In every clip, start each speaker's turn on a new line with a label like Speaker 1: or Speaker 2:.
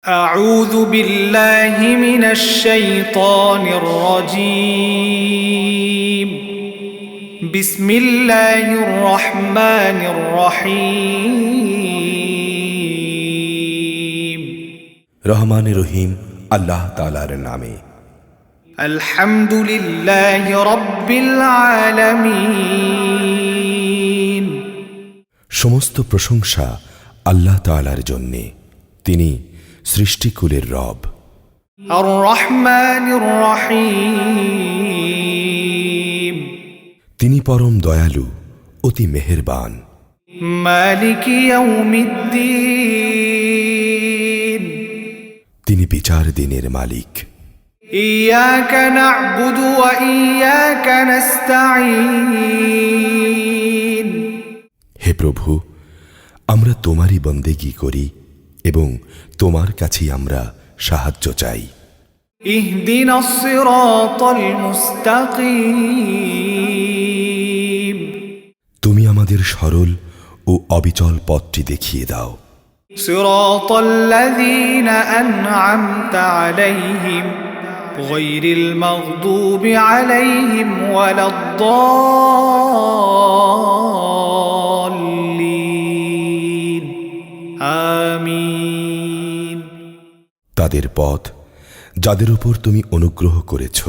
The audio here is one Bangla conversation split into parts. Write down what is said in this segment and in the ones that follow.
Speaker 1: أعوذ بالله من الشيطان الرجيم بسم الله الرحمن الرحيم
Speaker 2: রহমান রহিম আল্লাহ তাআলার নামে।
Speaker 1: الحمد لله رب العالمين
Speaker 2: সমস্ত প্রশংসা আল্লাহ তাআলার জন্যে, তিনি সৃষ্টিকুলের রব।
Speaker 1: الرحمن الرحيم
Speaker 2: তিনি পরম দয়ালু, অতি মেহেরবান।
Speaker 1: مالك يوم الدين
Speaker 2: তিনি বিচার দিনের মালিক।
Speaker 1: إياك نعبد وإياك نستعين
Speaker 2: হে প্রভু, আমরা তোমারই বন্দেগী করি এবং তোমার কাছেই আমরা সাহায্য চাই।
Speaker 1: اهدنا الصراط المستقيم
Speaker 2: তুমি আমাদের সরল ও অবিচল পথটি দেখিয়ে দাও।
Speaker 1: صراط الذين أنعمت عليهم غير المغضوب عليهم ولا الضالين آمين
Speaker 2: তাদের পথ যাদের উপর তুমি অনুগ্রহ করেছ,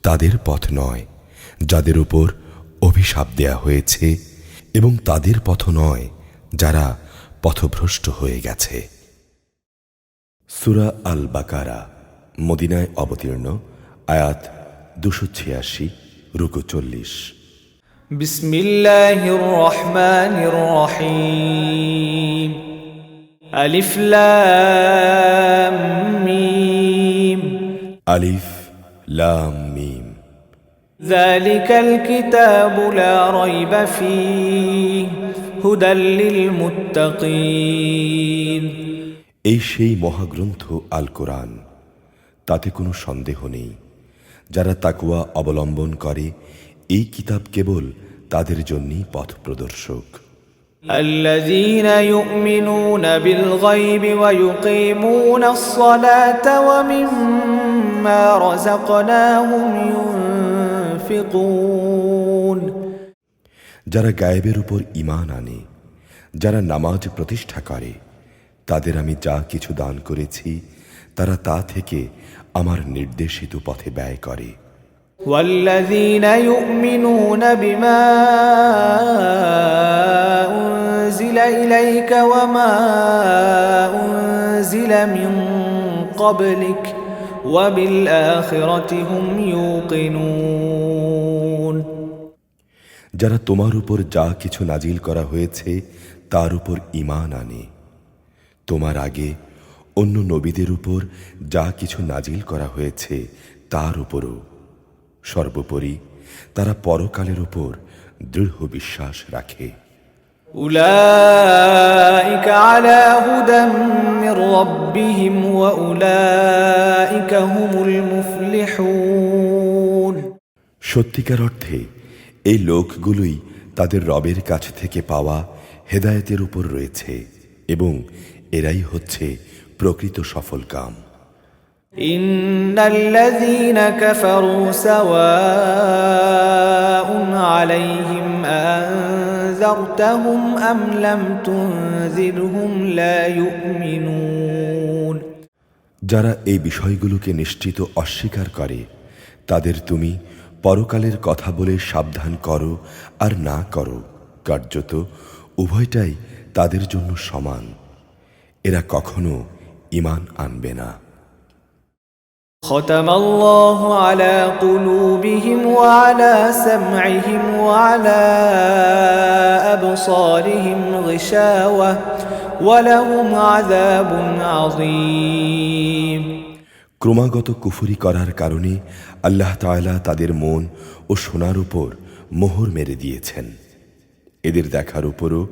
Speaker 2: তাদের পথ নয় যাদের উপর অভিশাপ দেয়া হয়েছে, এবং তাদের পথ নয় যারা পথভ্রষ্ট হয়ে গেছে। সূরা আল বাকারা মদিনায় অবতীর্ণ, আয়াত 286, রুকু 40।
Speaker 1: بسم الله الرحمن الرحيم ألف لام ميم
Speaker 2: আলিফ লাম মিম।
Speaker 1: ذلك الكتاب لا ريب فيه هدى للمتقين
Speaker 2: এই সেই মহাগ্রন্থ আল কোরআন, তাতে কোনো সন্দেহ নেই। যারা তাকওয়া অবলম্বন করে, এই কিতাব কেবল তাদের জন্যই পথ প্রদর্শক।
Speaker 1: الذين يؤمنون بالغيب ويقيمون الصلاة ومما رزقناهم ينفقون
Speaker 2: যারা গায়েবের উপর ঈমান আনে, যারা নামাজ প্রতিষ্ঠা করে, তাদের আমি যা কিছু দান করেছি তারা তা থেকে আমার নির্দেশিত পথে ব্যয় করে।
Speaker 1: والذين يؤمنون بما أنزل إليك وما أنزل من قبلك وبالآخرة هم يوقنون
Speaker 2: যারা তোমার উপর যা কিছু নাজিল করা হয়েছে তার উপর ঈমান আনে, তোমার আগে অন্য নবীদের উপর যা কিছু নাজিল করা হয়েছে তার উপরও, সর্বোপরি তারা পরকালের উপর দৃঢ় বিশ্বাস রাখে।
Speaker 1: أولئك على هدى من ربهم وأولئك هم المفلحون
Speaker 2: সত্যিকার অর্থে এই লোকগুলোই তাদের রবের কাছ থেকে পাওয়া হেদায়েতের উপর রয়েছে, এবং এরাই হচ্ছে প্রকৃত সফলকাম।
Speaker 1: إن الذين كفروا سواء عليهم أنذرتهم أم لم تنذرهم لا يؤمنون
Speaker 2: যারা এই বিষয়গুলোকে নিশ্চিত অস্বীকার করে, তাদের তুমি পরকালের কথা বলে সাবধান করো আর না করো, কার্যত উভয়টাই তাদের জন্য সমান। এরা কখনো ঈমান আনবে না।
Speaker 1: ختم الله على قلوبهم وعلى سمعهم وعلى أبصارهم غشاوة ولهم عذاب عظيم
Speaker 2: ক্রমাগত কুফরি করার কারণে আল্লাহ তাআলা তাদের মন ও শোনার উপর মোহর মেরে দিয়েছেন। এদের দেখার উপরও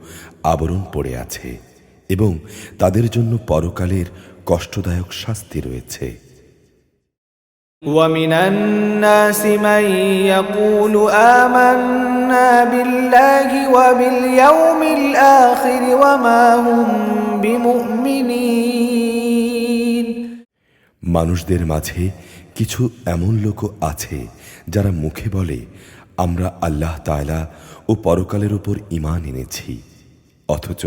Speaker 2: আবরণ পড়ে আছে, এবং তাদের জন্য পরকালের কষ্টদায়ক শাস্তি রয়েছে।
Speaker 1: ومن الناس من يقول آمنا بالله وباليوم الآخر وما هم بمؤمنين
Speaker 2: মানুষদের মাঝে কিছু এমন লোকও আছে যারা মুখে বলে আমরা আল্লাহ তাআলা ও পরকালের উপর ঈমান এনেছি, অথচ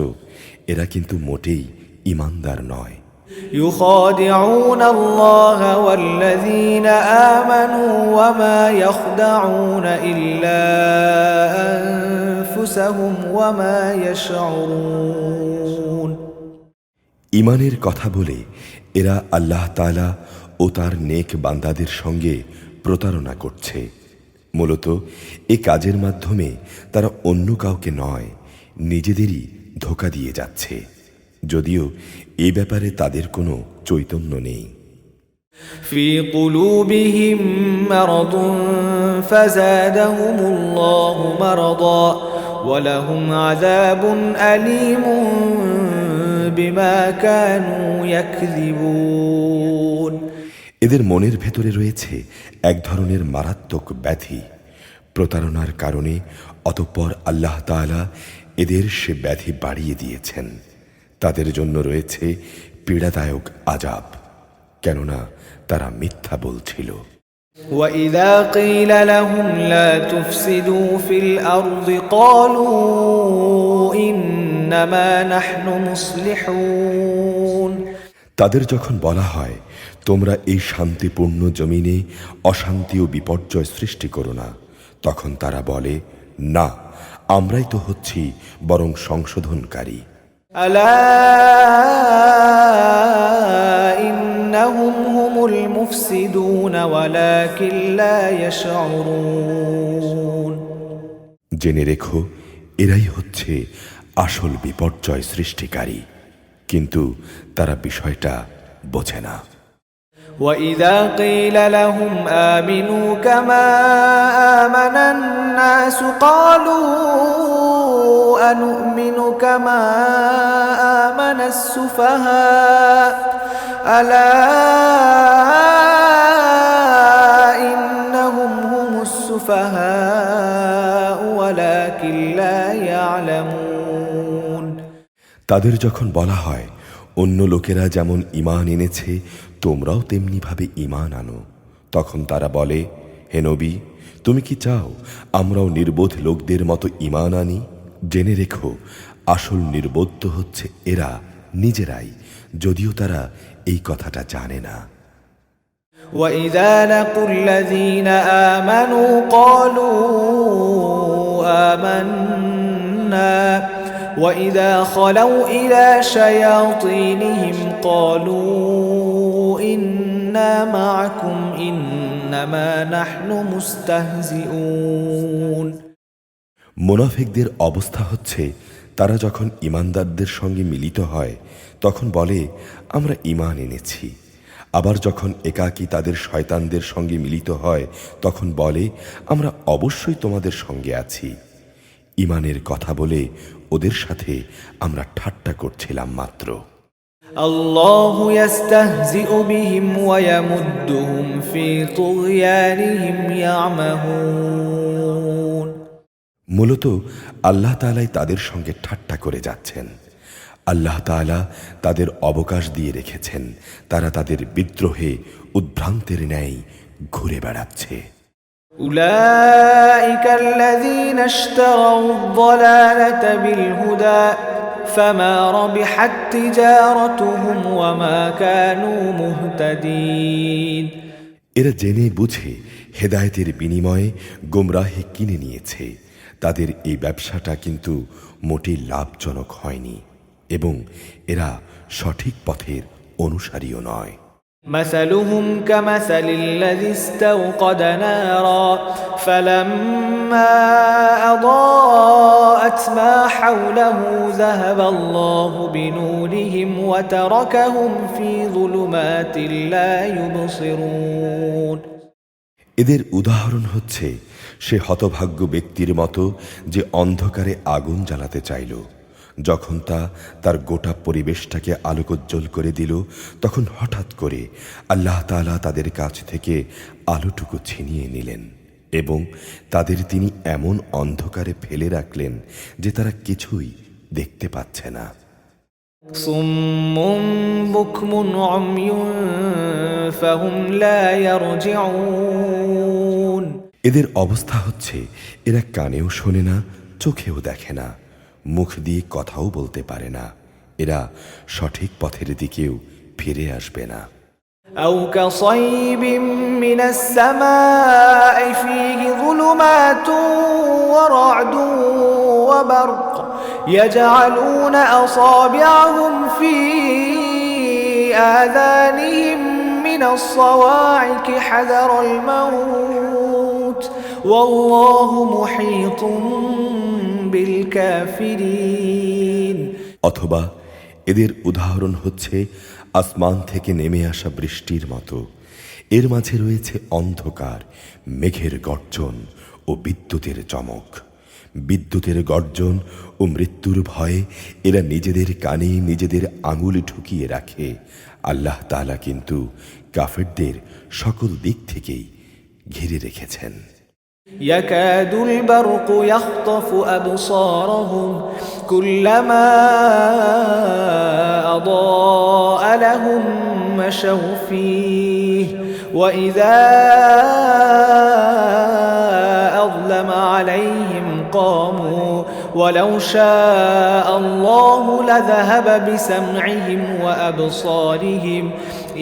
Speaker 2: এরা কিন্তু মোটেই ঈমানদার নয়।
Speaker 1: يخادعون الله والذين آمنوا وما يخدعون إلا أنفسهم وما يشعرون।
Speaker 2: ঈমানের কথা বলে এরা আল্লাহ তাআলা ও তার নেক বান্দাদের সঙ্গে প্রতারণা করছে। মূলত এ কাজের মাধ্যমে তারা অন্য কাউকে নয়, নিজেদেরই ধোঁকা দিয়ে যাচ্ছে, যদিও এ ব্যাপারে তাদের কোনো চৈতন্য নেই।
Speaker 1: في قلوبهم مرض فزادهم الله مرضا ولهم عذاب أليم بما كانوا يكذبون।
Speaker 2: এদের মনের ভেতরে রয়েছে এক ধরনের মারাত্মক ব্যাধি, প্রতারণার কারণে অতঃপর আল্লাহ তাআলা এদের সে ব্যাধি বাড়িয়ে দিয়েছেন। তাদের জন্য রয়েছে পীড়াদায়ক আযাব, কেননা তারা মিথ্যা বলছিল।
Speaker 1: وَإِذَا قِيلَ لَهُمْ لَا تُفْسِدُوا فِي الْأَرْضِ قَالُوا إِنَّمَا نَحْنُ مُصْلِحُونَ।
Speaker 2: তাদের যখন বলা হয় তোমরা এই শান্তিপূর্ণ জমিনে অশান্তি ও বিপর্যয় সৃষ্টি করো না, তখন তারা বলে না, আমরাই তো হচ্ছি বরং সংশোধনকারী।
Speaker 1: ألا إنهم هم المفسدون ولكن لا يشعرون।
Speaker 2: জেনে রেখো এরাই হচ্ছে আসল বিপর্যয় সৃষ্টিকারী, কিন্তু তারা বিষয়টা বোঝে না।
Speaker 1: وإذا قيل لهم آمنوا كما آمن الناس قالوا أنؤمن كما آمن السفهاء ألا إنهم هم السفهاء ولكن لا يعلمون।
Speaker 2: তাদের যখন বলা হয় অন্য লোকেরা যেমন ঈমান এনেছে তোমরাও তেমনি ভাবে ঈমান আনো, তখন তারা বলে হে নবী, তুমি কি চাও আমরাও নির্বোধ লোকদের মতো ঈমান আনি? জেনে রেখো আসল নির্বোধ হচ্ছে এরা নিজেরাই, যদিও তারা এই কথাটা জানে না।
Speaker 1: وَإِذَا لَقُوا الَّذِينَ آمَنُوا قَالُوا آمَنَّا وَإِذَا خَلَوْا إِلَى شَيَاطِينِهِمْ قَالُوا إِنَّا مَعَكُمْ إِنَّمَا نَحْنُ مُسْتَهْزِئُونَ।
Speaker 2: মুনাফিকদের অবস্থা হচ্ছে তারা যখন ঈমানদারদের সঙ্গে মিলিত হয় তখন বলে আমরা ঈমান এনেছি, আবার যখন একাকী তাদের শয়তানদের সঙ্গে মিলিত হয় তখন বলে আমরা অবশ্যই তোমাদের সঙ্গে আছি। ঈমানের কথা বলে ওদের সাথে আমরা ঠাট্টা করছিলাম মাত্র।
Speaker 1: আল্লাহু ইস্তাহজিউ বিহিম ওয়া ইয়ামুদ্দুহুম ফি তুগয়ানিহিম ইয়ামাহুন।
Speaker 2: মূলত আল্লাহ তাআলাই তাদের সঙ্গে ঠাট্টা করে যাচ্ছেন। আল্লাহ তাআলা তাদের অবকাশ দিয়ে রেখেছেন, তারা তাদের বিদ্রোহে উদ্ভ্রান্তের ন্যায় ঘুরে বেড়াচ্ছে।
Speaker 1: أولئك الذين اشتروا الضلالة بالهدى فما ربحت تجارتهم وما كانوا مهتدين।
Speaker 2: এরা জেনে বুঝে হেদায়েতের বিনিময়ে গোমরাহি কিনে নিয়েছে, তাদের এই ব্যবসাটা কিন্তু মোটেই লাভজনক হয়নি এবং এরা সঠিক পথের অনুসারীও নয়।
Speaker 1: مثلهم كمثل الذي استوقد نارا فلما أضاءت ما حوله ذهب الله بنورهم وتركهم في ظلمات لا يبصرون।
Speaker 2: এদের উদাহরণ হচ্ছে সে হতভাগ্য ব্যক্তির মতো যে অন্ধকারে আগুন জ্বালাতে চাইল, যখন তা তার গোটা পরিবেশটাকে আলোকোজ্জ্বল করে দিল তখন হঠাৎ করে আল্লাহ তাআলা তাদের কাছ থেকে আলোটুকু ছিনিয়ে নিলেন এবং তাদের তিনি এমন অন্ধকারে ফেলে রাখলেন যে তারা কিছুই দেখতে পাচ্ছে না।
Speaker 1: صم بكم عمي فهم لا يرجعون
Speaker 2: এদের অবস্থা হচ্ছে এরা কানেও শোনে না, চোখেও দেখে না, মুখ দিয়ে কথাও বলতে পারে না, এরা সঠিক পথের দিকেও ফিরে আসবে না।
Speaker 1: أو كصيب من السماء فيه ظلمات ورعد وبرق يجعلون أصابعهم في آذانهم من الصواعق حذر الموت والله محيط بالكافرين
Speaker 2: অথবা এদের উদাহরণ হচ্ছে আসমান থেকে নেমে আসা বৃষ্টির মতো, এর মাঝে রয়েছে অন্ধকার, মেঘের গর্জন ও বিদ্যুতের চমক। বিদ্যুতের গর্জন ও মৃত্যুর ভয়ে এরা নিজেদের কানে নিজেদের আঙুল ঢুকিয়ে রাখে। আল্লাহ তাআলা কিন্তু কাফেরদের সকল দিক থেকেই ঘিরে রেখেছেন।
Speaker 1: يكاد البرق يخطف أبصارهم كلما أضاء لهم مشوا فيه وإذا أظلم عليهم قاموا ولو شاء الله لذهب بسمعهم وأبصارهم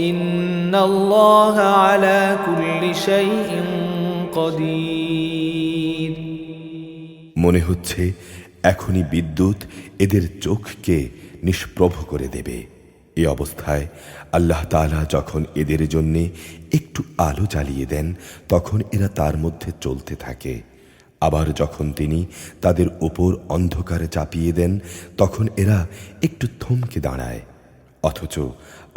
Speaker 1: إن الله على كل شيء قدير
Speaker 2: মনে হচ্ছে এখনই বিদ্যুৎ এদের চোখকে নিষ্প্রভ করে দেবে। এই অবস্থায় আল্লাহ তাআলা যখন এদের জন্য একটু আলো জ্বালিয়ে দেন তখন এরা তার মধ্যে চলতে থাকে, আবার যখন তিনি তাদের উপর অন্ধকারে চাপিয়ে দেন তখন এরা একটু থমকে দাঁড়ায়। অথচ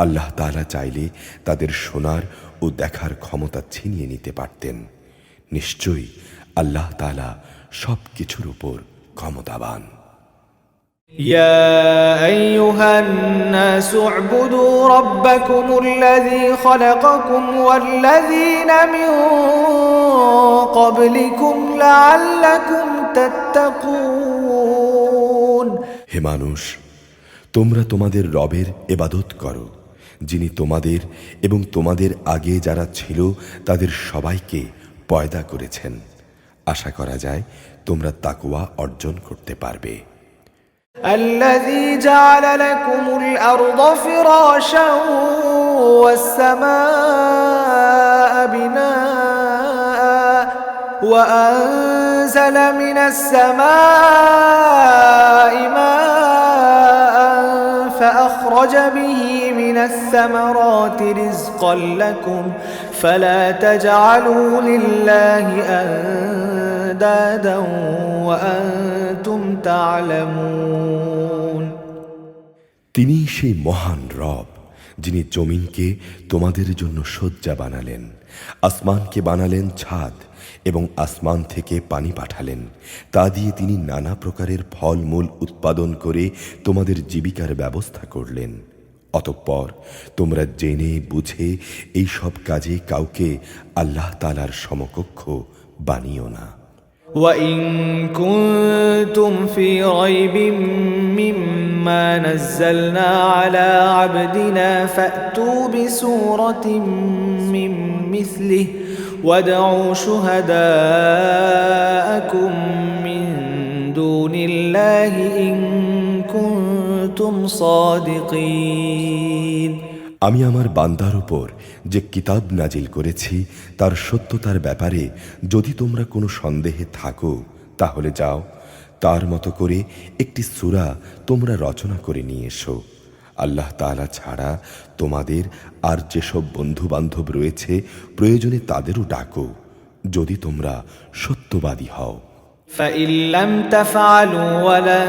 Speaker 2: আল্লাহ তাআলা চাইলে তাদের শোনার ও দেখার ক্ষমতা ছিনিয়ে নিতে পারতেন। নিশ্চয়ই আল্লাহ তাআলা সব কিছুর উপর ক্ষমতাবান।
Speaker 1: يا أيها الناس اعبدوا ربكم الذي خلقكم والذين من قبلكم لعلكم تتقون
Speaker 2: হে মানুষ, তোমরা তোমাদের রবের ইবাদত করো, যিনি তোমাদের এবং তোমাদের আগে যারা ছিল তাদের সবাইকে পয়দা করেছেন। আশা করা যায় তোমরা তাকওয়া অর্জন করতে পারবে।
Speaker 1: الذي جعل لكم الأرض فراشا والسماء بناء وأنزل من السماء ماء فأخرج به من الثمرات رزقا لكم فلا تجعلوا لله أندادا وأنتم تعلمون
Speaker 2: তিনি সেই মহান রব যিনি জমিনকে তোমাদের জন্য শয্যা বানালেন, আসমানকে বানালেন ছাদ এবং আসমান থেকে পানি পাঠালেন। তা দিয়ে তিনি নানা প্রকারের ফলমূল উৎপাদন করে তোমাদের জীবিকার ব্যবস্থা করলেন। অতঃপর তোমরা জেনে বুঝে এই সব কাজে কাউকে আল্লাহ তাআলার সমকক্ষ বানিও না।
Speaker 1: وَإِن كُنتُمْ فِي رَيْبٍ مِّمَّا نَزَّلْنَا عَلَى عَبْدِنَا فَأْتُوا بِسُورَةٍ مِّن مِّثْلِهِ وَادْعُوا شُهَدَاءَكُم مِّن دُونِ اللَّهِ إِن كُنتُمْ صَادِقِينَ
Speaker 2: আমি আমার বান্দার উপর যে কিতাব নাজিল করেছি তার সত্যতার ব্যাপারে যদি তোমরা কোনো সন্দেহে থাকো তাহলে যাও, তার মতো করে একটি সূরা তোমরা রচনা করে নিয়ে এসো। আল্লাহ তাআলা ছাড়া তোমাদের আর যেসব বন্ধু বান্ধব রয়েছে প্রয়োজনে তাদেরও ডাকো, যদি তোমরা সত্যবাদী হও।
Speaker 1: فإن لم تفعلوا ولن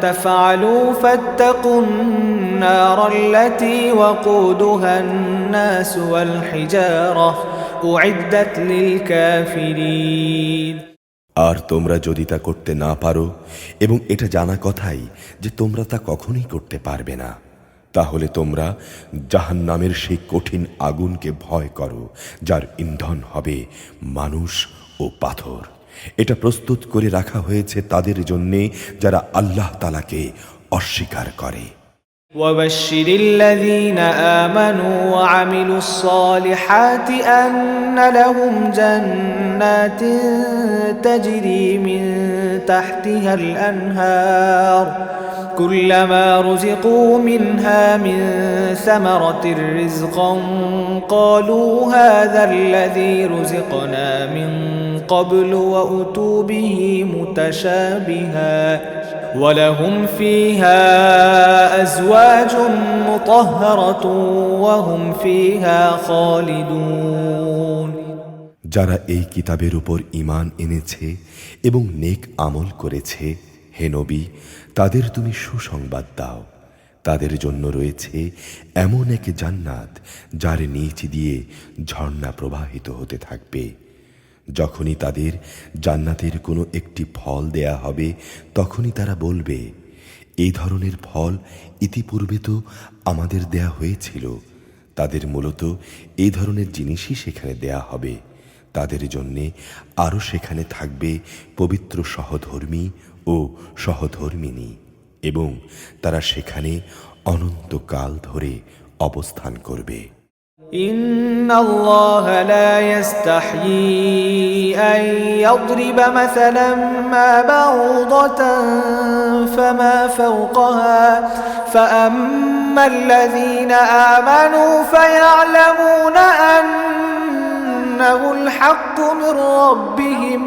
Speaker 1: تفعلوا فاتقوا النار التي وقودها الناس والحجارة أعدت للكافرين
Speaker 2: আর তোমরা যদি তা করতে না পারো এবং এটা জানা কথাই যে তোমরা তা কখনোই করতে পারবে না, তাহলে তোমরা জাহান্নামের সেই কঠিন আগুনকে ভয় করো যার ইন্ধন হবে মানুষ ও পাথর। এটা প্রস্তুত করে রাখা হয়েছে তাদের জন্যে যারা আল্লাহ তাআলাকে অস্বীকার করে।
Speaker 1: وبشر الذين آمنوا وعملوا الصالحات أن لهم جنات تجري من تحتها الأنهار كلما رزقوا منها من ثمرة رزقا قالوا هذا الذي رزقنا من قبل وأتوا به متشابها ولهم فيها أزواج مطهرة وهم فيها خالدون
Speaker 2: যারা এই কিতাবের উপর ঈমান এনেছে এবং নেক আমল করেছে, হে নবী, তাদের তুমি সুসংবাদ দাও। তাদের জন্য রয়েছে এমন এক জান্নাত যার নিচ দিয়ে ঝর্ণা প্রবাহিত হতে থাকবে। যখনই তাদের জান্নাতের কোনো একটি ফল দেয়া হবে, তখনই তারা বলবে, এই ধরনের ফল ইতিপূর্বে তো আমাদের দেয়া হয়েছিল। তাদের মূলত এই ধরনের জিনিসই সেখানে দেয়া হবে। তাদের জন্যে আরও সেখানে থাকবে পবিত্র সহধর্মী ও সহধর্মিণী, এবং তারা সেখানে অনন্তকাল ধরে অবস্থান করবে।
Speaker 1: إن الله لا يستحيي أن يضرب مثلا ما بعوضة فما فوقها فأما الذين آمنوا فيعلمون أنه الحق من ربهم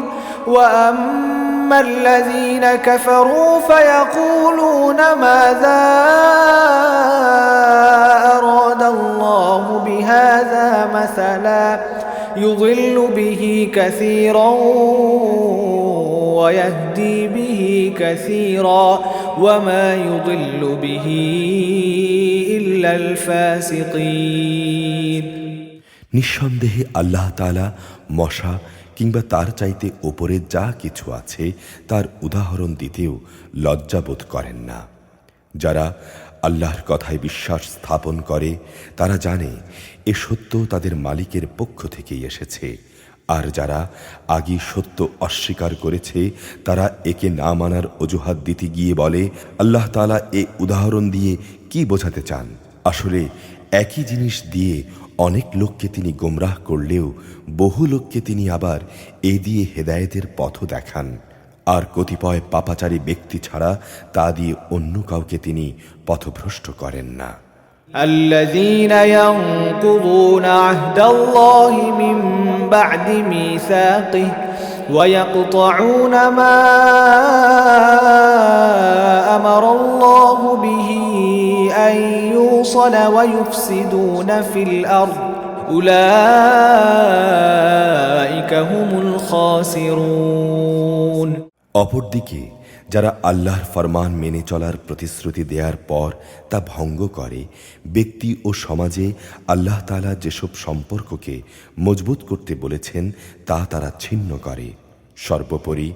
Speaker 1: وأما الذين كفروا فيقولون ماذا أراد الله بهذا مثلا يضل به كثيرا ويهدي به كثيرا وما يضل به إلا الفاسقين
Speaker 2: নিঃসন্দেহে আল্লাহ তাআলা মশা কিংবা তার চাইতে ওপরে যা কিছু আছে তার উদাহরণ দিতেও লজ্জাবোধ করেন না। যারা আল্লাহর কথায় বিশ্বাস স্থাপন করে তারা জানে এ সত্য তাদের মালিকের পক্ষ থেকেই এসেছে, আর যারা আগে সত্য অস্বীকার করেছে তারা একে না মানার অজুহাত দিতে গিয়ে বলে, আল্লাহ তাআলা এ উদাহরণ দিয়ে কি বোঝাতে চান? আসলে একই জিনিস দিয়ে অনেক লোককে তিনি গোমরাহ করলেও বহু লোককে তিনি আবার এ দিয়ে হেদায়েতের পথ দেখান, আর কতিপয় পাপাচারী ব্যক্তি ছাড়া তা দিয়ে অন্য কাউকে তিনি পথভ্রষ্ট করেন না।
Speaker 1: الذين ينقضون عهد الله من بعد ميثاقه ويقطعون ما أمر الله به أن يوصل ويفسدون في الأرض أولئك هم الخاسرون
Speaker 2: অপরদিকে যারা আল্লাহর ফরমান মেনে চলার প্রতিশ্রুতি দেওয়ার পর তা ভঙ্গ করে, ব্যক্তি ও সমাজে আল্লাহ তাআলা যেসব সম্পর্ককে মজবুত করতে বলেছেন তা তারা ছিন্ন করে, সর্বোপরি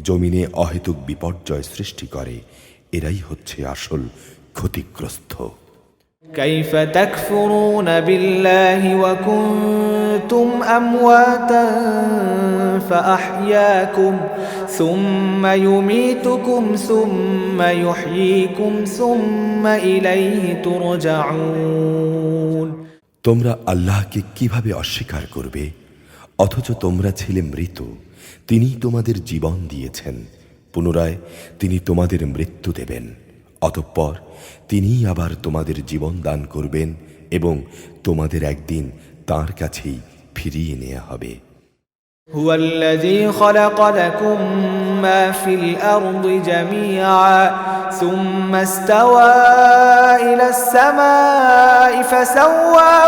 Speaker 2: জমিনে অহেতুক বিপর্যয় সৃষ্টি করে, এরাই হচ্ছে আসল ক্ষতিগ্রস্ত।
Speaker 1: كيف تكفرون بالله وكنتم أمواتا فأحياكم ثم يميتكم ثم يحييكم ثم إليه ترجعون
Speaker 2: তোমরা আল্লাহকে কিভাবে অস্বীকার করবে অথচ তোমরা ছিলে মৃত? তিনি তোমাদের জীবন দিয়েছেন, পুনরায় তিনি তোমাদের মৃত্যু দেবেন, অতঃপর তিনিই আবার তোমাদের জীবন দান করবেন এবং তোমাদের একদিন তাঁর কাছেই ফিরিয়ে নেওয়া হবে।
Speaker 1: هو الذي خلق لكم ما في الأرض جميعا ثم استوى إلى السماء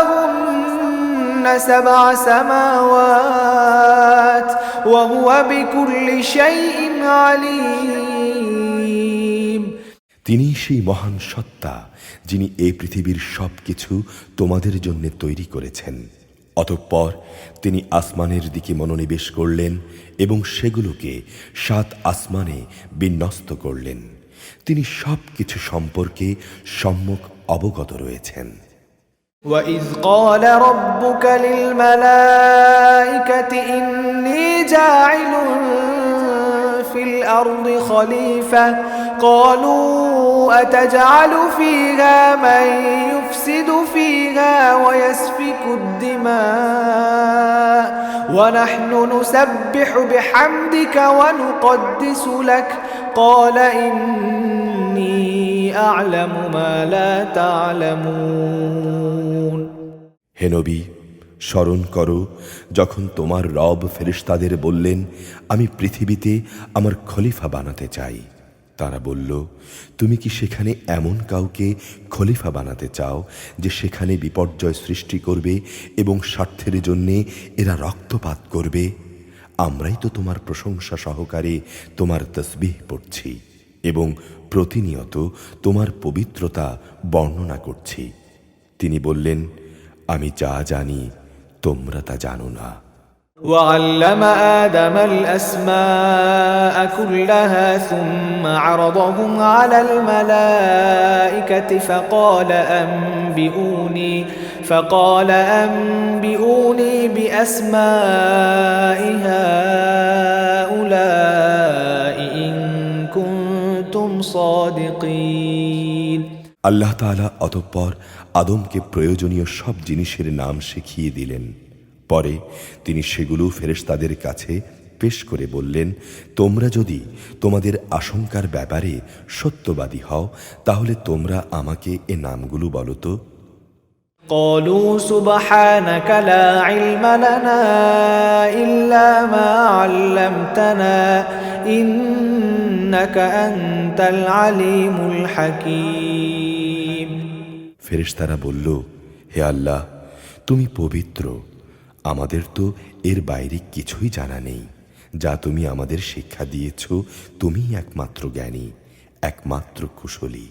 Speaker 1: فسواهن سبع سماوات وهو بكل شيء عليم
Speaker 2: তিনি সেই মহান সত্তা যিনি এই পৃথিবীর সব কিছু তোমাদের জন্য তৈরি করেছেন। অতঃপর তিনি আসমানের দিকে মনোনিবেশ করলেন এবং সেগুলোকে 7 আসমানে বিন্যস্ত করলেন। তিনি সব কিছু সম্পর্কে সম্যক অবগত রয়েছেন।
Speaker 1: وَإِذْ قَالَ رَبُّكَ لِلْمَلَائِكَةِ إِنِّي جَاعِلٌ فِي الْأَرْضِ خَلِيفَةً قالوا أتجعل فيها من يفسد فيها ويسفك الدماء ونحن نسبح بحمدك ونقدس لك قال إني أعلم ما لا تعلمون
Speaker 2: হে নবী, স্মরণ করো যখন তোমার রব ফেরেশতাদের বললেন, আমি পৃথিবীতে আমার খলিফা বানাতে চাই। তারা বলল, তুমি কি সেখানে এমন কাউকে খলিফা বানাতে চাও যে সেখানে বিপর্যয় সৃষ্টি করবে এবং স্বার্থের জন্যে এরা রক্তপাত করবে? আমরাই তো তোমার প্রশংসা সহকারে তোমার তসবিহ পড়ছি এবং প্রতিনিয়ত তোমার পবিত্রতা বর্ণনা করছি। তিনি বললেন, আমি যা জানি তোমরা তা জানো না।
Speaker 1: وعلم آدم الأسماء كلها ثم عرضهم على الملائكة فقال أنبئوني بأسماء هؤلاء إن كنتم صادقين
Speaker 2: আল্লাহ তাআলা অতঃপর আদমকে প্রয়োজনীয় সব জিনিসের নাম শিখিয়ে দিলেন। পরে তিনি সেগুলো ফেরেশতাদের কাছে পেশ করে বললেন, তোমরা যদি তোমাদের আশঙ্কার ব্যাপারে সত্যবাদী হও তাহলে তোমরা আমাকে এ নামগুলো বলো তো।
Speaker 1: قالوا سبحانك لا علم لنا إلا ما علمتنا إنك أنت العليم الحكيم
Speaker 2: ফেরেশতারা বলল, হে আল্লাহ, তুমি পবিত্র, আমাদের তো এর বাইরে কিছুই জানা নেই। যা তুমি আমাদের শিক্ষা দিয়েছ, তুমিই একমাত্র জ্ঞানী, একমাত্র কুশলী।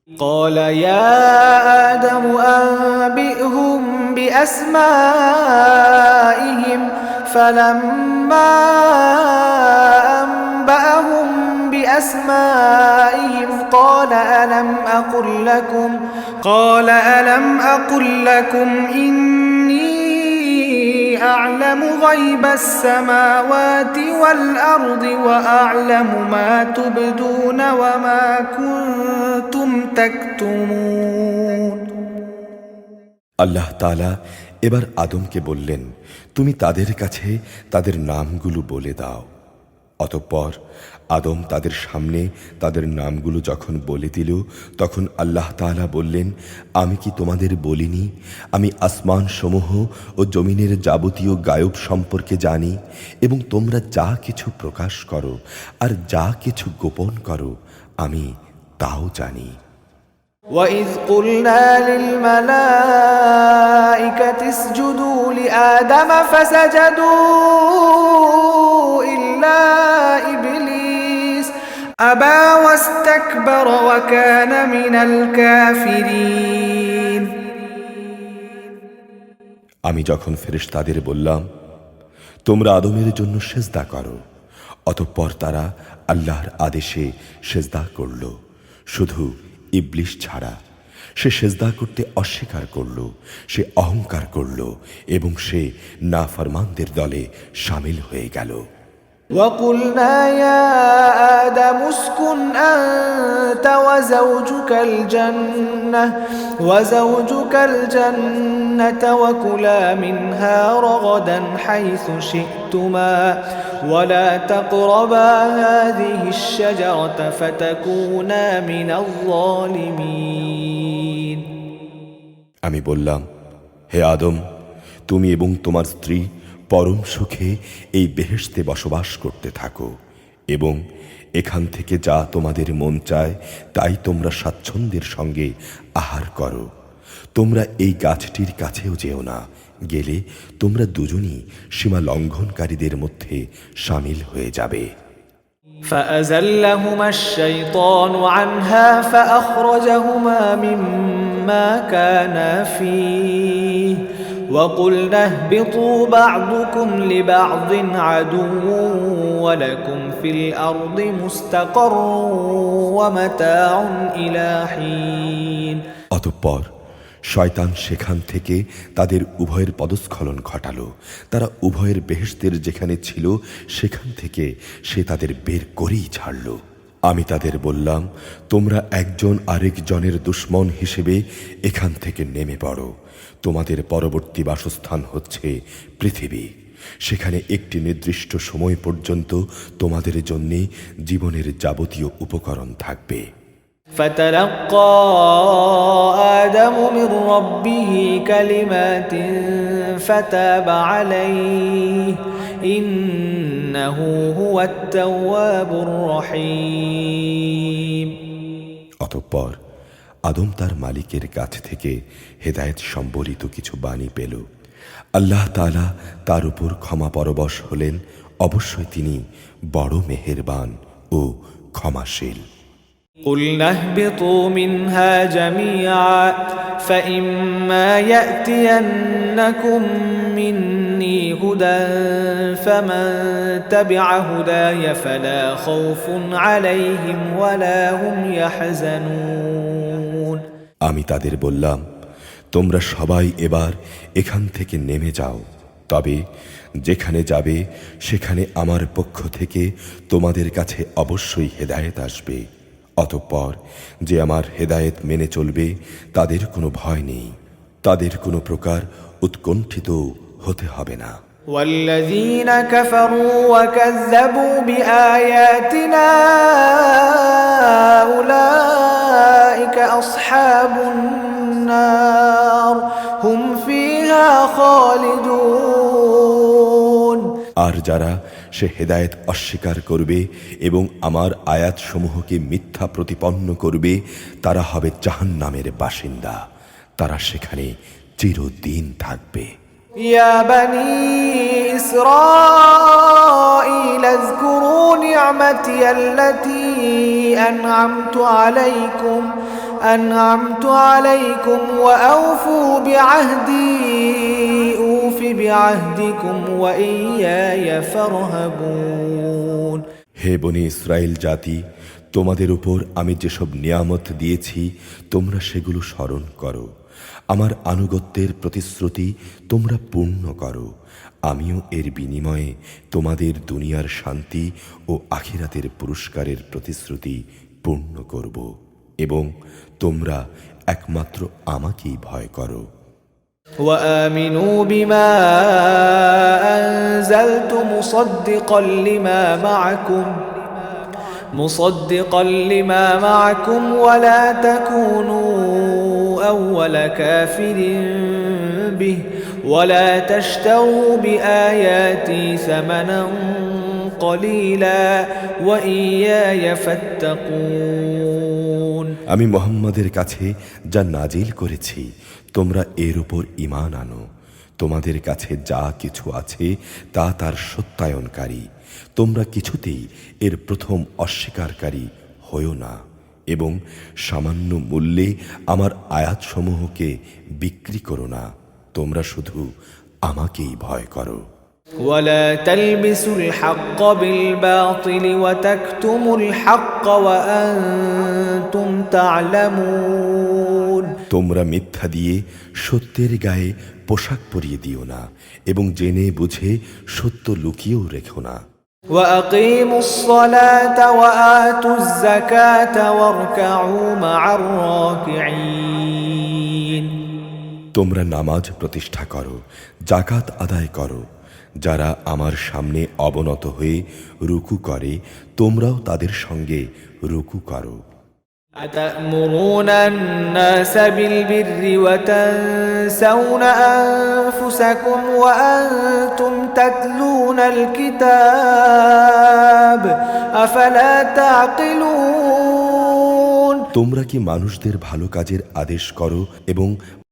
Speaker 1: قال يا آدم أنبئهم بأسمائهم فلما أنبأهم بأسمائهم قال ألم أقل لكم إني أعلم غيب السماوات والأرض وأعلم ما تبدون وما كنتم تكتمون
Speaker 2: আল্লাহ তাআলা এবার আদমকে বললেন, তুমি তাদের কাছে তাদের নামগুলো বলে দাও। অতঃপর আদম তাদের সামনে তাদের নামগুলো যখন বলে দিল, তখন আল্লাহ তাআলা বললেন, আমি কি তোমাদের বলিনি আমি আসমান সমূহ ও জমিনের যাবতীয় গায়ব সম্পর্কে জানি এবং তোমরা যা কিছু প্রকাশ করো আর যা কিছু গোপন করো আমি তাও জানি।
Speaker 1: وَإِذْ قُلْنَا لِلْمَلَائِكَةِ اسْجُدُوا لِآدَمَ فَسَجَدُوا إِلَّا إِبْلِيسَ أَبَى وَاسْتَكْبَرَ وَكَانَ مِنَ الْكَافِرِينَ
Speaker 2: আমি যখন ফেরেশতাদের বললাম, তোমরা আদমের জন্য সেজদা করো, অতঃপর তারা আল্লাহর আদেশে সেজদা করল, শুধু ইবলিস ছাড়া। সে সেজদা করতে অস্বীকার করল, সে অহংকার করল এবং সে নাফরমানদের দলে শামিল হয়ে গেল।
Speaker 1: وَقُلْنَا يَا آدَمُ اسْكُنْ أَنْتَ وَزَوْجُكَ الْجَنَّةَ وَكُلَا مِنْهَا رَغَدًا حَيْثُ شِئْتُمَا وَلَا تَقْرَبَا هَذِهِ الشَّجَرَةَ فَتَكُونَا مِنَ الظَّالِمِينَ
Speaker 2: আমি বললাম, হে আদম, তুমি এবং তোমার স্ত্রী পরম সুখে এই বেহেশতে বসবাস করতে থাকো এবং এখান থেকে যা তোমাদের মন চায় তাই তোমরা স্বাচ্ছন্দ্যের সঙ্গে আহার করো। তোমরা এই গাছটির কাছেও যেও না, গেলে তোমরা দুজনই সীমা লঙ্ঘনকারীদের মধ্যে শামিল হয়ে যাবে।
Speaker 1: فأزلهما الشيطان عنها فأخرجهما مما كانا فيه وقلنا اهبطوا بعضكم لبعض عدو ولكم في الأرض مستقر ومتاع إلى حين
Speaker 2: অতঃপর শয়তান সেখান থেকে তাদের উভয়ের পদস্খলন ঘটালো। তারা উভয়ের বেহেশতের যেখানে ছিল সেখান থেকে সে তাদের বের করেই ছাড়ল। আমি তাদের বললাম, তোমরা একজন আরেকজনের দুশমন হিসেবে এখান থেকে নেমে পড়ো। তোমাদের পরবর্তী বাসস্থান হচ্ছে পৃথিবী। সেখানে একটি নির্দিষ্ট সময় পর্যন্ত তোমাদের জন্য জীবনের যাবতীয় উপকরণ থাকবে।
Speaker 1: فتلقى آدم من ربه كلمات فتاب عليه إنه هو التواب الرحيم।
Speaker 2: অতঃপর আদম তার মালিকের কাছ থেকে হেদায়েত সম্বলিত কিছু বাণী পেল। আল্লাহ তাআলা তার উপর ক্ষমা পরবশ হলেন। অবশ্যই তিনি বড় মেহেরবান ও ক্ষমাশীল।
Speaker 1: قُلْنَا اهْبِطُوا مِنْهَا جَمِيعًا فَإِمَّا يَأْتِيَنَّكُم مِّنِّي هُدًى فَمَن تَبِعَ هُدَايَ فَلَا خَوْفٌ عَلَيْهِمْ وَلَا هُمْ يَحْزَنُونَ।
Speaker 2: আমি তাদের বললাম, তোমরা সবাই এবার এখান থেকে নেমে যাও। তবে যেখানে যাবে সেখানে আমার পক্ষ থেকে তোমাদের কাছে অবশ্যই হেদায়েত আসবে। অতঃপর যে আমার হেদায়েত মেনে চলবে তাদের কোনো ভয় নেই, তাদের কোনো প্রকার উৎকণ্ঠিত হতে হবে না।
Speaker 1: والذين كفروا وكذبوا بآياتنا أولئك أصحاب النار هم فيها خالدون।
Speaker 2: আর যারা সে হেদায়েত অস্বীকার করবে এবং আমার আয়াতসমূহকে মিথ্যা প্রতিপন্ন করবে তারা হবে জাহান্নামের বাসিন্দা, তারা সেখানে চিরদিন থাকবে।
Speaker 1: يا بني إسرائيل اذكروا نعمتي التي أنعمت عليكم وأوفوا بعهدي أوف بعهدكم وإياي فارهبون।
Speaker 2: হে বনি ইসরাইল জাতি, তোমাদের উপর আমি যেসব নিয়ামত দিয়েছি তোমরা সেগুলো স্মরণ করো। আমার আনুগত্যের প্রতিশ্রুতি তোমরা পূর্ণ করো। আমিও এর বিনিময়ে তোমাদের দুনিয়ার শান্তি ও আখিরাতের পুরস্কারের প্রতিশ্রুতি পূর্ণ করব এবং তোমরা একমাত্র আমাকেই ভয় করো।
Speaker 1: وآمنوا بما أنزلت مصدقا لما معكم ولا تكونوا أول كافر به ولا تشتروا بآياتي ثمنا قليلا وإياي فاتقون।
Speaker 2: আমি মুহাম্মাদের কাছে যা নাজিল করেছি তোমরা এর উপর ঈমান আনো। তোমাদের কাছে যা কিছু আছে তা তার সত্যায়নকারী। তোমরা কিছুতেই এর প্রথম অস্বীকারী হয়ো না এবং সামান্য মূল্যে আমার আয়াতসমূহকে বিক্রি করো না। তোমরা শুধু আমাকেই ভয় করো।
Speaker 1: ولا تلبسوا الحق بالباطل وتكتموا الحق وأنتم تعلمون।
Speaker 2: তোমরা মিথ্যা দিয়ে সত্যের গায়ে পোশাক পরিয়ে দিও না এবং জেনে বুঝে সত্য লুকিয়েও রেখো না।
Speaker 1: وأقيموا الصلاة وآتوا الزكاة واركعوا مع الراكعين।
Speaker 2: তোমরা নামাজ প্রতিষ্ঠা করো, যাকাত আদায় করো। যারা আমার সামনে অবনত হয়ে রুকু করে তোমরাও তাদের সঙ্গে রুকু করো।
Speaker 1: أتأمرون الناس بالبر وتنسون أنفسكم وأنتم تتلون الكتاب أفلا تعقلون।
Speaker 2: তোমরা কি মানুষদের ভালো কাজের আদেশ করো এবং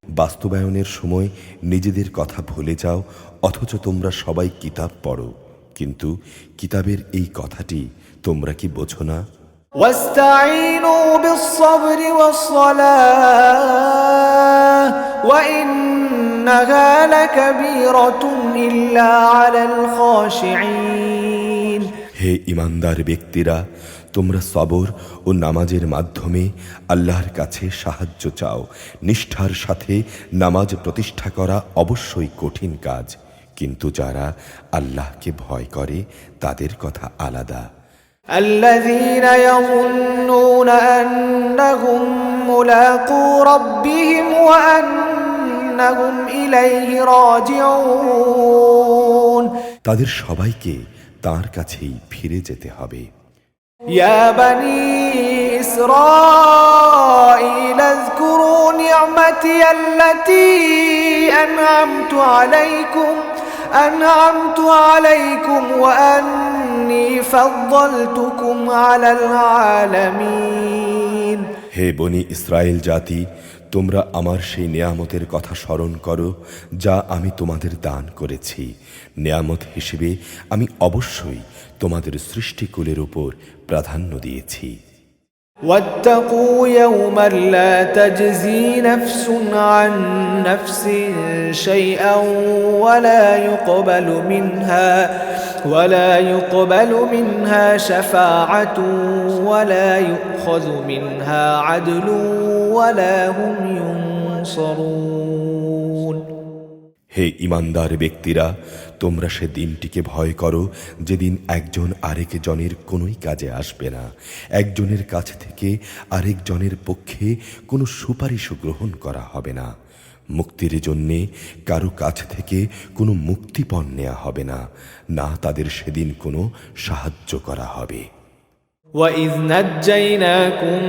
Speaker 2: বাস্তবায়নের সময় নিজেদের কথা ভুলে যাও, অথচ তোমরা সবাই কিতাব পড়ো, কিন্তু কিতাবের এই কথাটি তোমরা কি বোঝো না?
Speaker 1: واستعينوا بالصبر والصلاة وإنها لكبيرة إلا على الخاشعين।
Speaker 2: হে ইমানদার ব্যক্তিরা, তোমরা সবর ও নামাজের মাধ্যমে আল্লাহর কাছে সাহায্য চাও। নিষ্ঠার সাথে নামাজ প্রতিষ্ঠা করা অবশ্যই কঠিন কাজ, কিন্তু যারা আল্লাহকে ভয় করে তাদের কথা আলাদা।
Speaker 1: الذين يظنون أنهم ملاقو ربهم وأنهم إليه راجعون
Speaker 2: তাদের সবাইকে তার কাছেই ফিরে যেতে হবে।
Speaker 1: يا بني إسرائيل اذكروا نعمتي التي أنعمت عليكم وأني فضلتكم على العالمين
Speaker 2: হে বনি ইসরায়েল জাতি, তোমরা আমার সেই নেয়ামতের কথা স্মরণ করো যা আমি তোমাদের দান করেছি। নেয়ামত হিসেবে আমি অবশ্যই তোমাদের সৃষ্টিকুলের উপর প্রাধান্য দিয়েছি।
Speaker 1: واتقوا يوما لا تجزي نفس عن نفس شيئا ولا يقبل منها شفاعة ولا يؤخذ منها عدل ولا هم ينصرون
Speaker 2: হে ঈমানদার ব্যক্তিরা, তোমরা সে দিনটিকে ভয় করো যেদিন একজন আরেকজনের কোনোই কাজে আসবে না, একজনের কাছ থেকে আরেকজনের পক্ষে কোনো সুপারিশও গ্রহণ করা হবে না। মুক্তির জন্যে কারো কাছ থেকে কোনো মুক্তিপণ নেওয়া হবে না, না তাদের সেদিন কোনো সাহায্য করা হবে।
Speaker 1: وَإِذْ نَجَّيْنَاكُمْ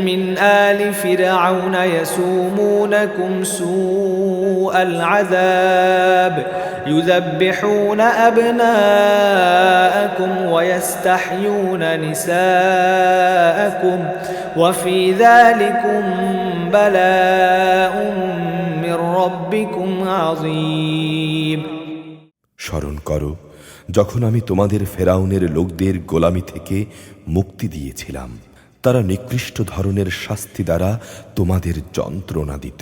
Speaker 1: مِنْ آلِ فِرْعَوْنَ يَسُومُونَكُمْ سُوءَ الْعَذَابِ يُذَبِّحُونَ أَبْنَاءَكُمْ وَيَسْتَحْيُونَ نِسَاءَكُمْ وَفِي ذَلِكُمْ بَلَاءٌ مِّن رَّبِّكُمْ عَظِيمٌ
Speaker 2: স্মরণ করো যখন আমি তোমাদের ফেরাউনের লোকদের গোলামি থেকে মুক্তি দিয়েছিলাম। তারা নিকৃষ্ট ধরনের শাস্তি দ্বারা তোমাদের যন্ত্রণা দিত।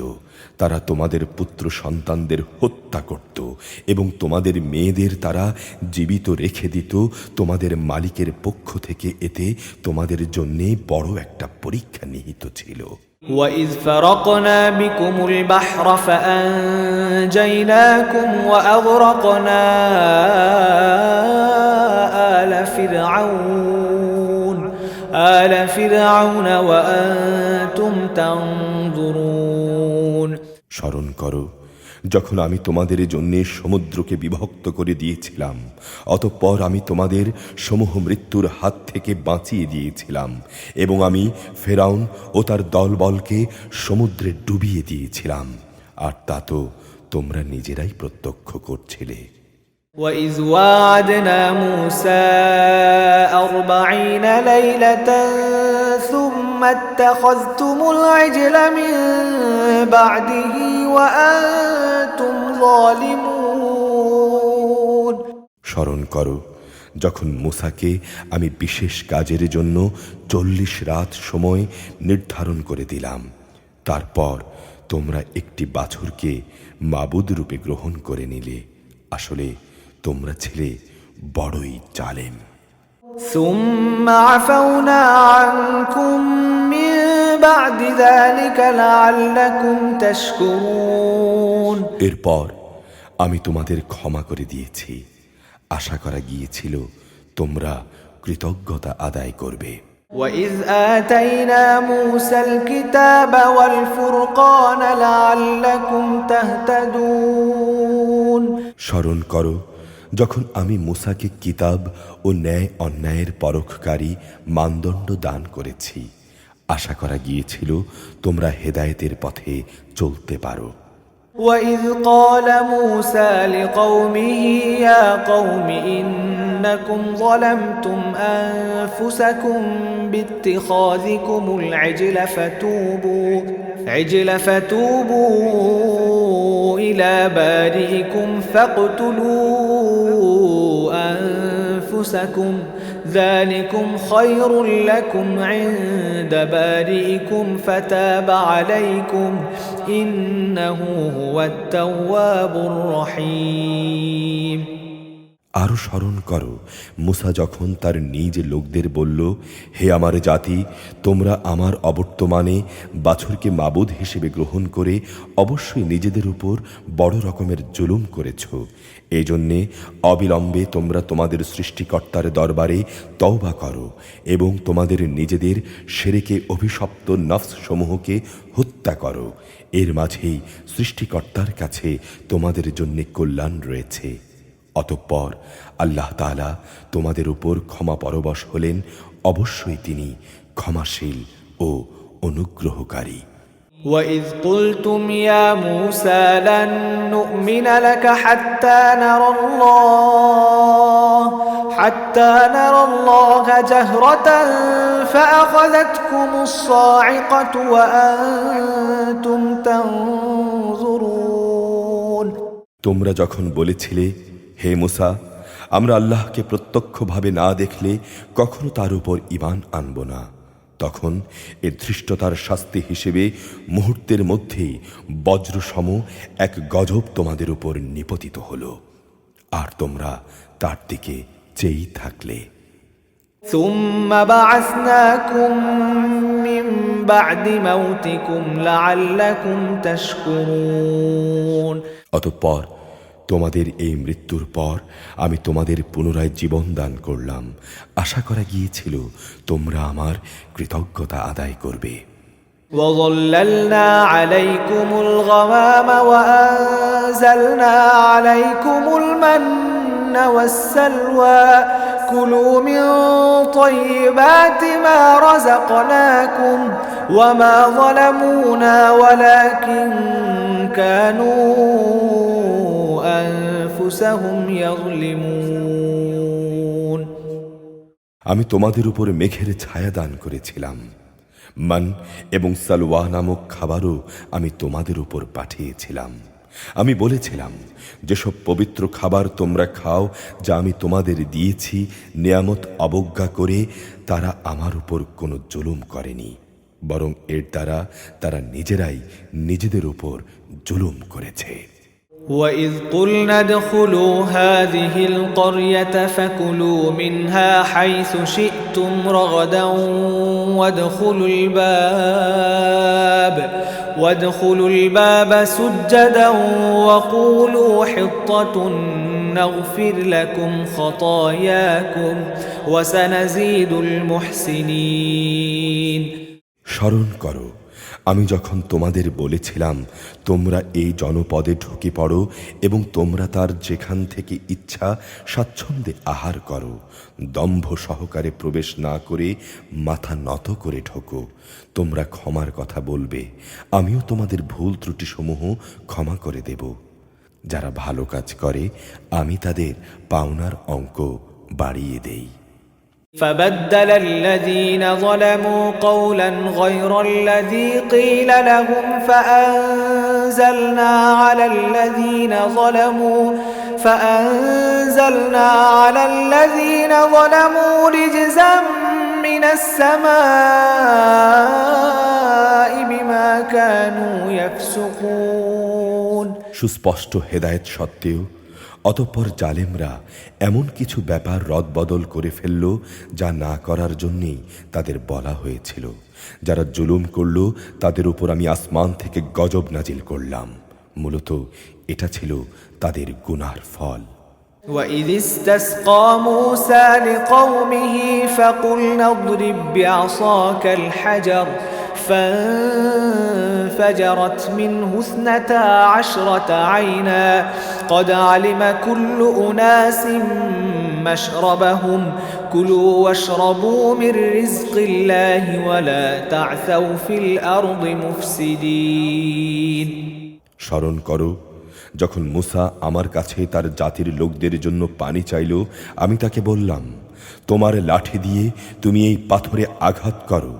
Speaker 2: তারা তোমাদের পুত্র সন্তানদের হত্যা করত এবং তোমাদের মেয়েদের তারা জীবিত রেখে দিত। তোমাদের মালিকের পক্ষ থেকে এতে তোমাদের জন্যে বড় একটা পরীক্ষা নিহিত ছিল।
Speaker 1: وَإِذْ فَرَقْنَا بِكُمُ الْبَحْرَ فَأَنْجَيْنَاكُمْ وَأَغْرَقْنَا آلَ فِرْعَوْنَ وَأَنْتُمْ تَنْظُرُونَ
Speaker 2: স্মরণ করো যখন আমি তোমাদের জন্য সমুদ্রকে বিভক্ত করে দিয়েছিলাম, অতঃপর আমি তোমাদের সমূহ মৃত্যুর হাত থেকে বাঁচিয়ে দিয়েছিলাম এবং আমি ফেরাউন ও তার দলবলকে সমুদ্রে ডুবিয়ে দিয়েছিলাম, আর তা তো তোমরা নিজেরাই প্রত্যক্ষ করছিলে।
Speaker 1: وَإِذْ وَاعَدْنَا مُوسَى 40 لَيْلَةً ثُمَّ اتَّخَذْتُمُ الْعِجْلَ مِنْ بَعْدِهِ وَأَنْتُمْ ظَالِمُونَ
Speaker 2: স্মরণ করো যখন মূসাকে আমি বিশেষ কাজের জন্য 40 রাত সময় নির্ধারণ করে দিলাম, তারপর তোমরা একটি বাছুরকে মাবুদ রূপে গ্রহণ করে নিলে। আসলে তোমরা ছিলে বড়ই জালেম।
Speaker 1: ثُمَّ عَفَوْنَا عَنْكُمْ مِنْ بَعْدِ ذَلِكَ لَعَلَّكُمْ تَشْكُرُونَ
Speaker 2: এরপর আমি তোমাদের ক্ষমা করে দিয়েছি, আশা করা গিয়েছিল তোমরা কৃতজ্ঞতা আদায় করবে।
Speaker 1: وَإِذْ آتَيْنَا مُوسَى الْكِتَابَ وَالْفُرْقَانَ لَعَلَّكُمْ تَهْتَدُونَ
Speaker 2: স্মরণ করো যখন আমি মূসাকে কিতাব ও ন্যায় অন্যায়ের পরখকারী মানদণ্ড দান করেছি, আশা করা গিয়েছিল তোমরা হেদায়েতের পথে চলতে পারো।
Speaker 1: وَإِذْ قَالَ مُوسَى لِقَوْمِهِ يَا قَوْمِ إِنَّكُمْ ظَلَمْتُمْ أَنفُسَكُمْ بِاتِّخَاذِكُمُ الْعِجْلَ فَتُوبُوا إِلَى بَارِئِكُمْ فَاقْتُلُوا أَنفُسَكُمْ ذَلِكُمْ خَيْرٌ لَكُمْ عِندَ بَارِئِكُمْ فَتَابَ عَلَيْكُمْ إِنَّهُ هُوَ التَّوَّابُ الرَّحِيمُ
Speaker 2: আরো স্মরণ করো মুসা যখন তার নিজ লোকদের বলল, হে আমার জাতি, তোমরা আমার অবর্তমানে বাছুরকে মাবুদ হিসেবে গ্রহণ করে অবশ্যই নিজেদের উপর বড় রকমের জুলুম করেছ। এই জন্যে অবিলম্বে তোমরা তোমাদের সৃষ্টিকর্তার দরবারে তওবা করো এবং তোমাদের নিজেদের শিরকে অভিশপ্ত নফস সমূহকে হত্যা করো। এর মাঝেই সৃষ্টিকর্তার কাছে তোমাদের জন্য কল্যাণ রয়েছে। অতঃপর আল্লাহ তাআলা তোমাদের উপর ক্ষমা পরবশ হলেন, অবশ্যই তিনি ক্ষমাশীল ও অনুগ্রহকারী।
Speaker 1: وَإِذْ قُلْتُمْ يَا مُوسَى لَن نُّؤْمِنَ لَكَ حَتَّى نَرَى اللَّهَ جَهْرَةً فَأَخَذَتْكُمُ الصَّاعِقَةُ وَأَنتُمْ تَنظُرُونَ
Speaker 2: তোমরা যখন বলেছিলে, হে মুসা, আমরা আল্লাহকে প্রত্যক্ষভাবে না দেখলে কখনো তার উপর ঈমান আনব না, তখন এর ধৃষ্টতার শাস্তি হিসেবে মুহূর্তের মধ্যেই বজ্রসম এক গজব তোমাদের উপর নিপতিত হল, আর তোমরা তার দিকে চেয়েই থাকলে।
Speaker 1: ثُمَّ بَعَثْنَاكُم مِّن بَعْدِ مَوْتِكُمْ لَعَلَّكُمْ تَشْكُرُونَ
Speaker 2: অতঃপর তোমাদের এই মৃত্যুর পর আমি তোমাদের পুনরায় জীবন দান করলাম, আশা করা গিয়েছিল তোমরা আমার কৃতজ্ঞতা আদায় করবে।
Speaker 1: وَظَلَّلْنَا عَلَيْكُمُ الْغَمَامَ وَأَنزَلْنَا عَلَيْكُمُ الْمَنَّ وَالسَّلْوَىٰ كُلُوا مِن طَيِّبَاتِ مَا رَزَقْنَاكُمْ وَمَا ظَلَمُونَا وَلَٰكِن كَانُوا أَنفُسَهُمْ يَظْلِمُونَ
Speaker 2: আমি তোমাদের উপর মেঘের ছায়া দান করেছিলাম, মান এবং সালওয়া নামক খাবারও আমি তোমাদের উপর পাঠিয়েছিলাম। আমি বলেছিলাম, যেসব পবিত্র খাবার তোমরা খাও, যা আমি তোমাদের দিয়েছি, নিয়ামত অবজ্ঞা করে তারা আমার উপর কোনো জুলুম করেনি, বরং এর দ্বারা তারা নিজেরাই নিজেদের উপর জুলুম করেছে।
Speaker 1: وَإِذْ قُلْنَا ادْخُلُوا هَٰذِهِ الْقَرْيَةَ فَكُلُوا مِنْهَا حَيْثُ شِئْتُمْ رَغَدًا وَادْخُلُوا الْبَابَ سُجَّدًا وَقُولُوا حِطَّةٌ نَّغْفِرْ لَكُمْ خَطَايَاكُمْ وَسَنَزِيدُ الْمُحْسِنِينَ
Speaker 2: স্মরণ করো, আমি যখন তোমাদের বলেছিলাম, তোমরা এই জনপদে ঢুকে পড়ো এবং তোমরা তার যেখান থেকে ইচ্ছা স্বাচ্ছন্দ্যে আহার করো, দম্ভ সহকারে প্রবেশ না করে মাথা নত করে ঢোকো, তোমরা ক্ষমার কথা বলবে, আমিও তোমাদের ভুল ত্রুটিসমূহ ক্ষমা করে দেব। যারা ভালো কাজ করে আমি তাদের পাওনার অঙ্ক বাড়িয়ে দেই।
Speaker 1: فبدل الذين ظلموا قولا غير الذي قيل لهم فأنزلنا على الذين ظلموا رجزا من السماء بما كانوا يفسقون
Speaker 2: সুস্পষ্ট হেদায়েত সত্ত্বেও অতঃপর জালেমরা এমন কিছু ব্যাপার রদবদল করে ফেলল, যা না করার জন্যেই তাদের বলা হয়েছিল। যারা জুলুম করল তাদের উপর আমি আসমান থেকে গজব নাজিল করলাম, মূলত এটা ছিল তাদের গুনার ফল।
Speaker 1: وَإِذِ اسْتَسْقَىٰ مُوسَىٰ لِقَوْمِهِ فَقُلْنَا اضْرِب بِّعَصَاكَ الْحَجَرَ فانفجرت منه 12 عينا قد علم كل أناس مشربهم كلوا واشربوا من رزق الله ولا تعثوا في الأرض مفسدين
Speaker 2: স্মরণ করো, যখন মুসা আমার কাছে তার জাতির লোকদের জন্য পানি চাইল, আমি তাকে বললাম, তোমার লাঠি দিয়ে তুমি এই পাথরে আঘাত করো।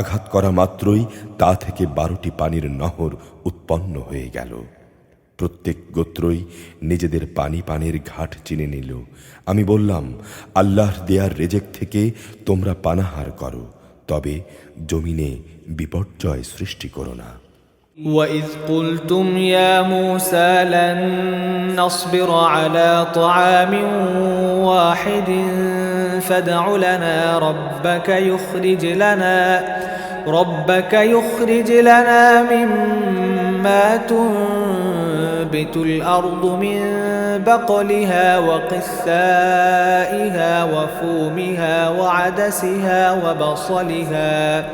Speaker 2: আঘাত করা মাত্রই তা থেকে 12টি পানির নহর উৎপন্ন হয়ে গেল। প্রত্যেক গোত্রই নিজেদের পানির ঘাট চিনে নিল। আমি বললাম, আল্লাহর দেয়ার রেজেক থেকে তোমরা পানাহার করো, তবে জমিনে বিপর্যয় সৃষ্টি করো না।
Speaker 1: وإذ قلتم يا موسى لن نصبر على طعام واحد فادع لنا ربك يخرج لنا مما تنبت الأرض من بقلها وقثائها وفومها وعدسها وبصلها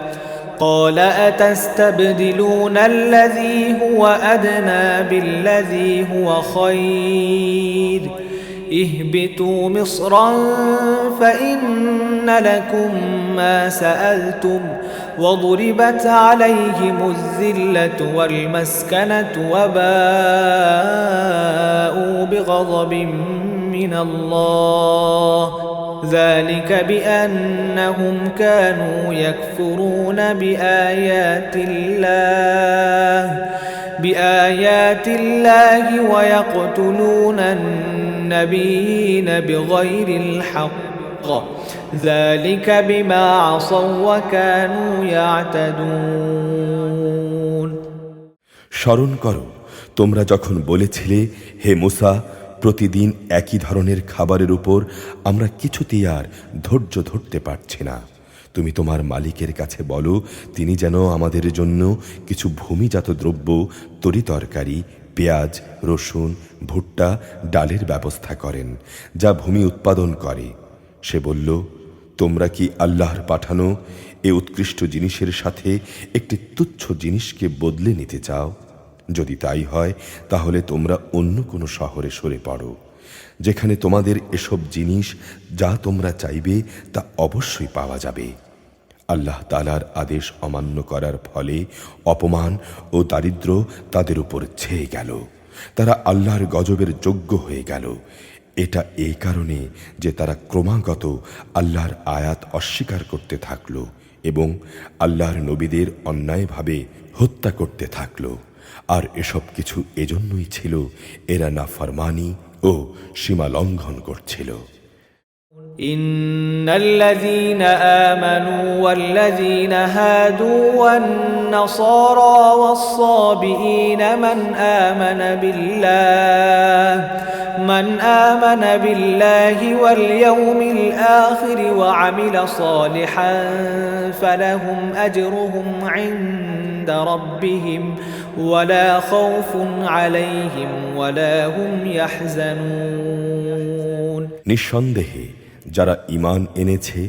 Speaker 1: قال أتستبدلون الذي هو أدنى بالذي هو خير اهبطوا مصرا فإن لكم ما سألتم وضربت عليهم الذلة والمسكنة وباءوا بغضب من الله ذلك بأنهم كانوا يكفرون بآيات الله ويقتلون النبيين بغير الحق ذلك بما عصوا وكانوا يعتدون
Speaker 2: স্মরণ করো তোমরা যখন বলেছিলে হে মুসা প্রতিদিন একই ধরনের খাবারের উপর আমরা কিছুতেই আর ধৈর্য ধরতে পারছি না তুমি তোমার মালিকের কাছে বলো তিনি যেন আমাদের জন্য কিছু ভূমিজাত দ্রব্য তরিতরকারি পেঁয়াজ রসুন ভুট্টা ডালের ব্যবস্থা করেন যা ভূমি উৎপাদন করে সে বলল তোমরা কি আল্লাহর পাঠানো এ উৎকৃষ্ট জিনিসের সাথে একটি তুচ্ছ জিনিসকে বদলে নিতে চাও যদি তাই হয় তাহলে তোমরা অন্য কোনো শহরে সরে পড়ো যেখানে তোমাদের এসব জিনিস যা তোমরা চাইবে তা অবশ্যই পাওয়া যাবে আল্লাহ তাআলার আদেশ অমান্য করার ফলে অপমান ও দারিদ্র্য তাদের উপর ছেয়ে গেল তারা আল্লাহর গজবের যোগ্য হয়ে গেল এটা এই কারণে যে তারা ক্রমাগত আল্লাহর আয়াত অস্বীকার করতে থাকলো এবং আল্লাহর নবীদের অন্যায়ভাবে হত্যা করতে থাকলো আর এসব কিছু এজন্যই ছিল এরা নাফরমানি ও সীমা লঙ্ঘন করছিল
Speaker 1: إن الذين آمنوا والذين هادوا والنصارى والصابئين من آمن بالله واليوم الآخر وعمل صالحا فلهم أجرهم عند ربهم ولا خوف عليهم ولا هم يحزنون
Speaker 2: নিঃসন্দেহে যারা ঈমান এনেছে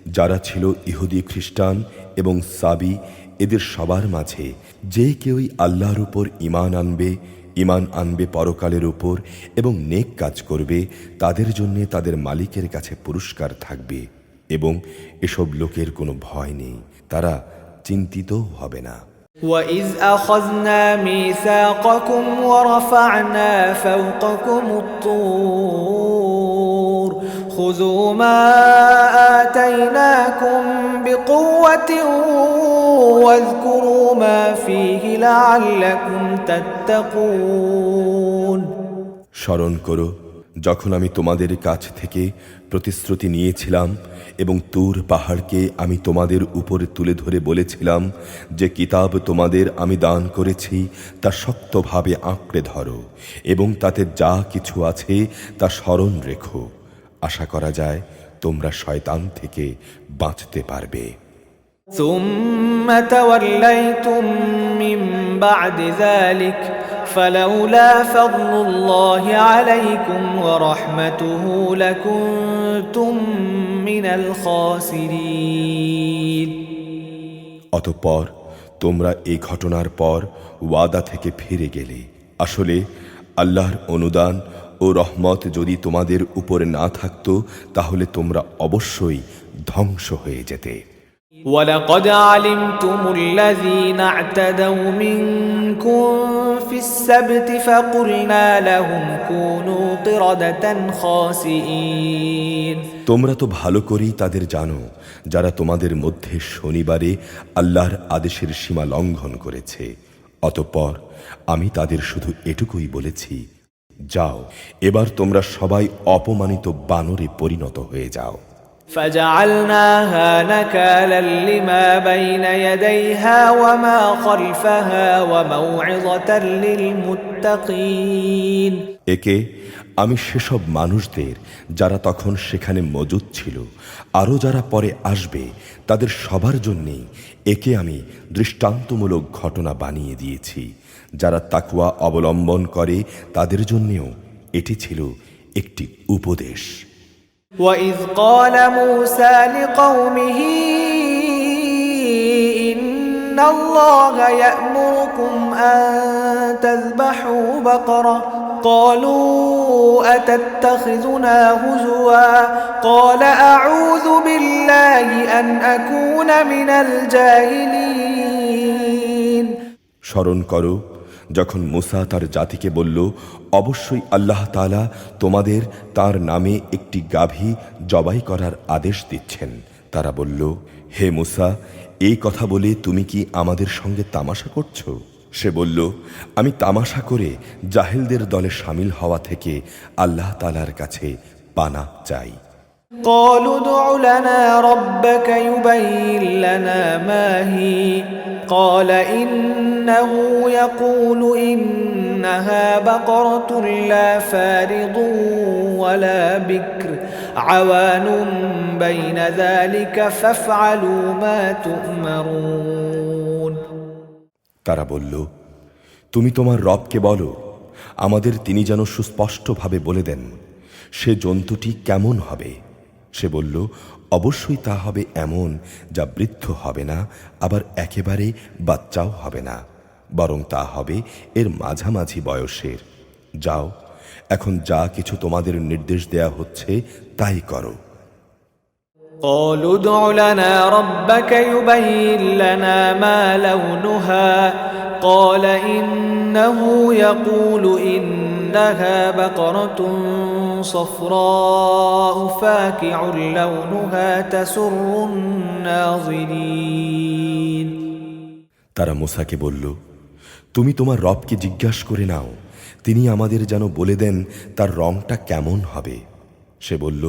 Speaker 2: যারা ছিল ইহুদি খ্রিস্টান এবং সাবি এদের সবার মাঝে যে কেউই আল্লাহর উপর ঈমান আনবে পরকালের উপর এবং নেক কাজ করবে তাদের জন্য তাদের মালিকের কাছে পুরস্কার থাকবে এবং এসব লোকের কোনো ভয় নেই তারা চিন্তিতও হবে না
Speaker 1: وَإِذْ أَخَذْنَا مِيثَاقَكُمْ وَرَفَعْنَا فَوْقَكُمُ الطُّورَ خُذُوا مَا آتَيْنَاكُمْ بِقُوَّةٍ وَاذْكُرُوا مَا فِيهِ لَعَلَّكُمْ تَتَّقُونَ
Speaker 2: স্মরণ করো যখন আমি তোমাদের কাছ থেকে প্রতিশ্রুতি নিয়েছিলাম এবং তুর পাহাড়কে আমি তোমাদের উপরে তুলে ধরে বলেছিলাম যে কিতাব তোমাদের আমি দান করেছি তা শক্তভাবে আঁকড়ে ধরো এবং তাতে যা কিছু আছে তা স্মরণ রেখো আশা করা যায় তোমরা শয়তান থেকে বাঁচতে পারবে
Speaker 1: ثم توليتم من بعد ذلك فلولا فضل الله عليكم ورحمته لكنتم من الخاسرين
Speaker 2: অতঃপর তোমরা এই ঘটনার পর ওয়াদা থেকে ফিরে গেলে আসলে আল্লাহর অনুদান ও রহমত যদি তোমাদের উপরে না থাকতো তাহলে তোমরা অবশ্যই ধ্বংস হয়ে যেতে
Speaker 1: وَلَقَدْ عَلِمْتُمُ الَّذِينَ اعْتَدَوْا مِنكُمْ فِي السَّبْتِ فَقُلْنَا لَهُمْ كُونُوا قِرَدَةً خَاسِئِينَ
Speaker 2: তোমরা তো ভালো করেই তাদের জানো যারা তোমাদের মধ্যে শনিবারে আল্লাহর আদেশের সীমা লঙ্ঘন করেছে অতঃপর আমি তাদের শুধু এটুকুই বলেছি যাও এবার তোমরা সবাই অপমানিত বানরে পরিণত হয়ে যাও
Speaker 1: فجعلناها نكالا لما بين يديها وما خلفها وموعظة للمتقين
Speaker 2: একে আমি সেসব মানুষদের যারা তখন সেখানে মজুদ ছিল আরও যারা পরে আসবে তাদের সবার জন্যেই একে আমি দৃষ্টান্তমূলক ঘটনা বানিয়ে দিয়েছি যারা তাকওয়া অবলম্বন করে তাদের জন্যেও এটি ছিল একটি উপদেশ।
Speaker 1: وإذ قال موسى لقومه إن الله يأمركم أن تذبحوا بقرة قالوا أتتخذنا هزوا قال أعوذ بالله أن أكون من الجاهلين
Speaker 2: স্মরণ করো যখন মুসা তার জাতিকে বলল অবশ্যই আল্লাহ তাআলা তোমাদের তার নামে একটি গাভী জবাই করার আদেশ দিচ্ছেন। তারা বলল, হে মুসা, এই কথা বলে তুমি কি আমাদের সঙ্গে তামাশা করছো? সে বলল, আমি তামাশা করে জাহেলদের দলে শামিল হওয়া থেকে আল্লাহ তাআলার কাছে পানাহ চাই।
Speaker 1: قالوا ادع لنا ربك يبين لنا ما هي قال إنه يقول إنها بقرة لا فارض ولا بكر عوان بين ذلك فافعلوا ما تؤمرون
Speaker 2: তারা বলল, তুমি তোমার রবকে বলো আমাদের তিনি যেন সুস্পষ্টভাবে বলে দেন সে জন্তুটি কেমন হবে। সে বলল, অবশ্যই তা হবে এমন যা বৃদ্ধ হবে না আবার একেবারে বাচ্চাও হবে না, বরং তা হবে এর মাঝামাঝি বয়সের। যাও, এখন যা কিছু তোমাদের নির্দেশ দেয়া হচ্ছে তাই করো।
Speaker 1: قالوا ادع لنا ربك يبين لنا ما لونها قال إنه يقول إنها بقرة صفراء فاكع لونها تسر الناظرين
Speaker 2: তারা মুসাকে বলল, তুমি তোমার রবকে জিজ্ঞাসা করে নাও, তিনি আমাদের যেন বলে দেন তার রংটা কেমন হবে। সে বলল,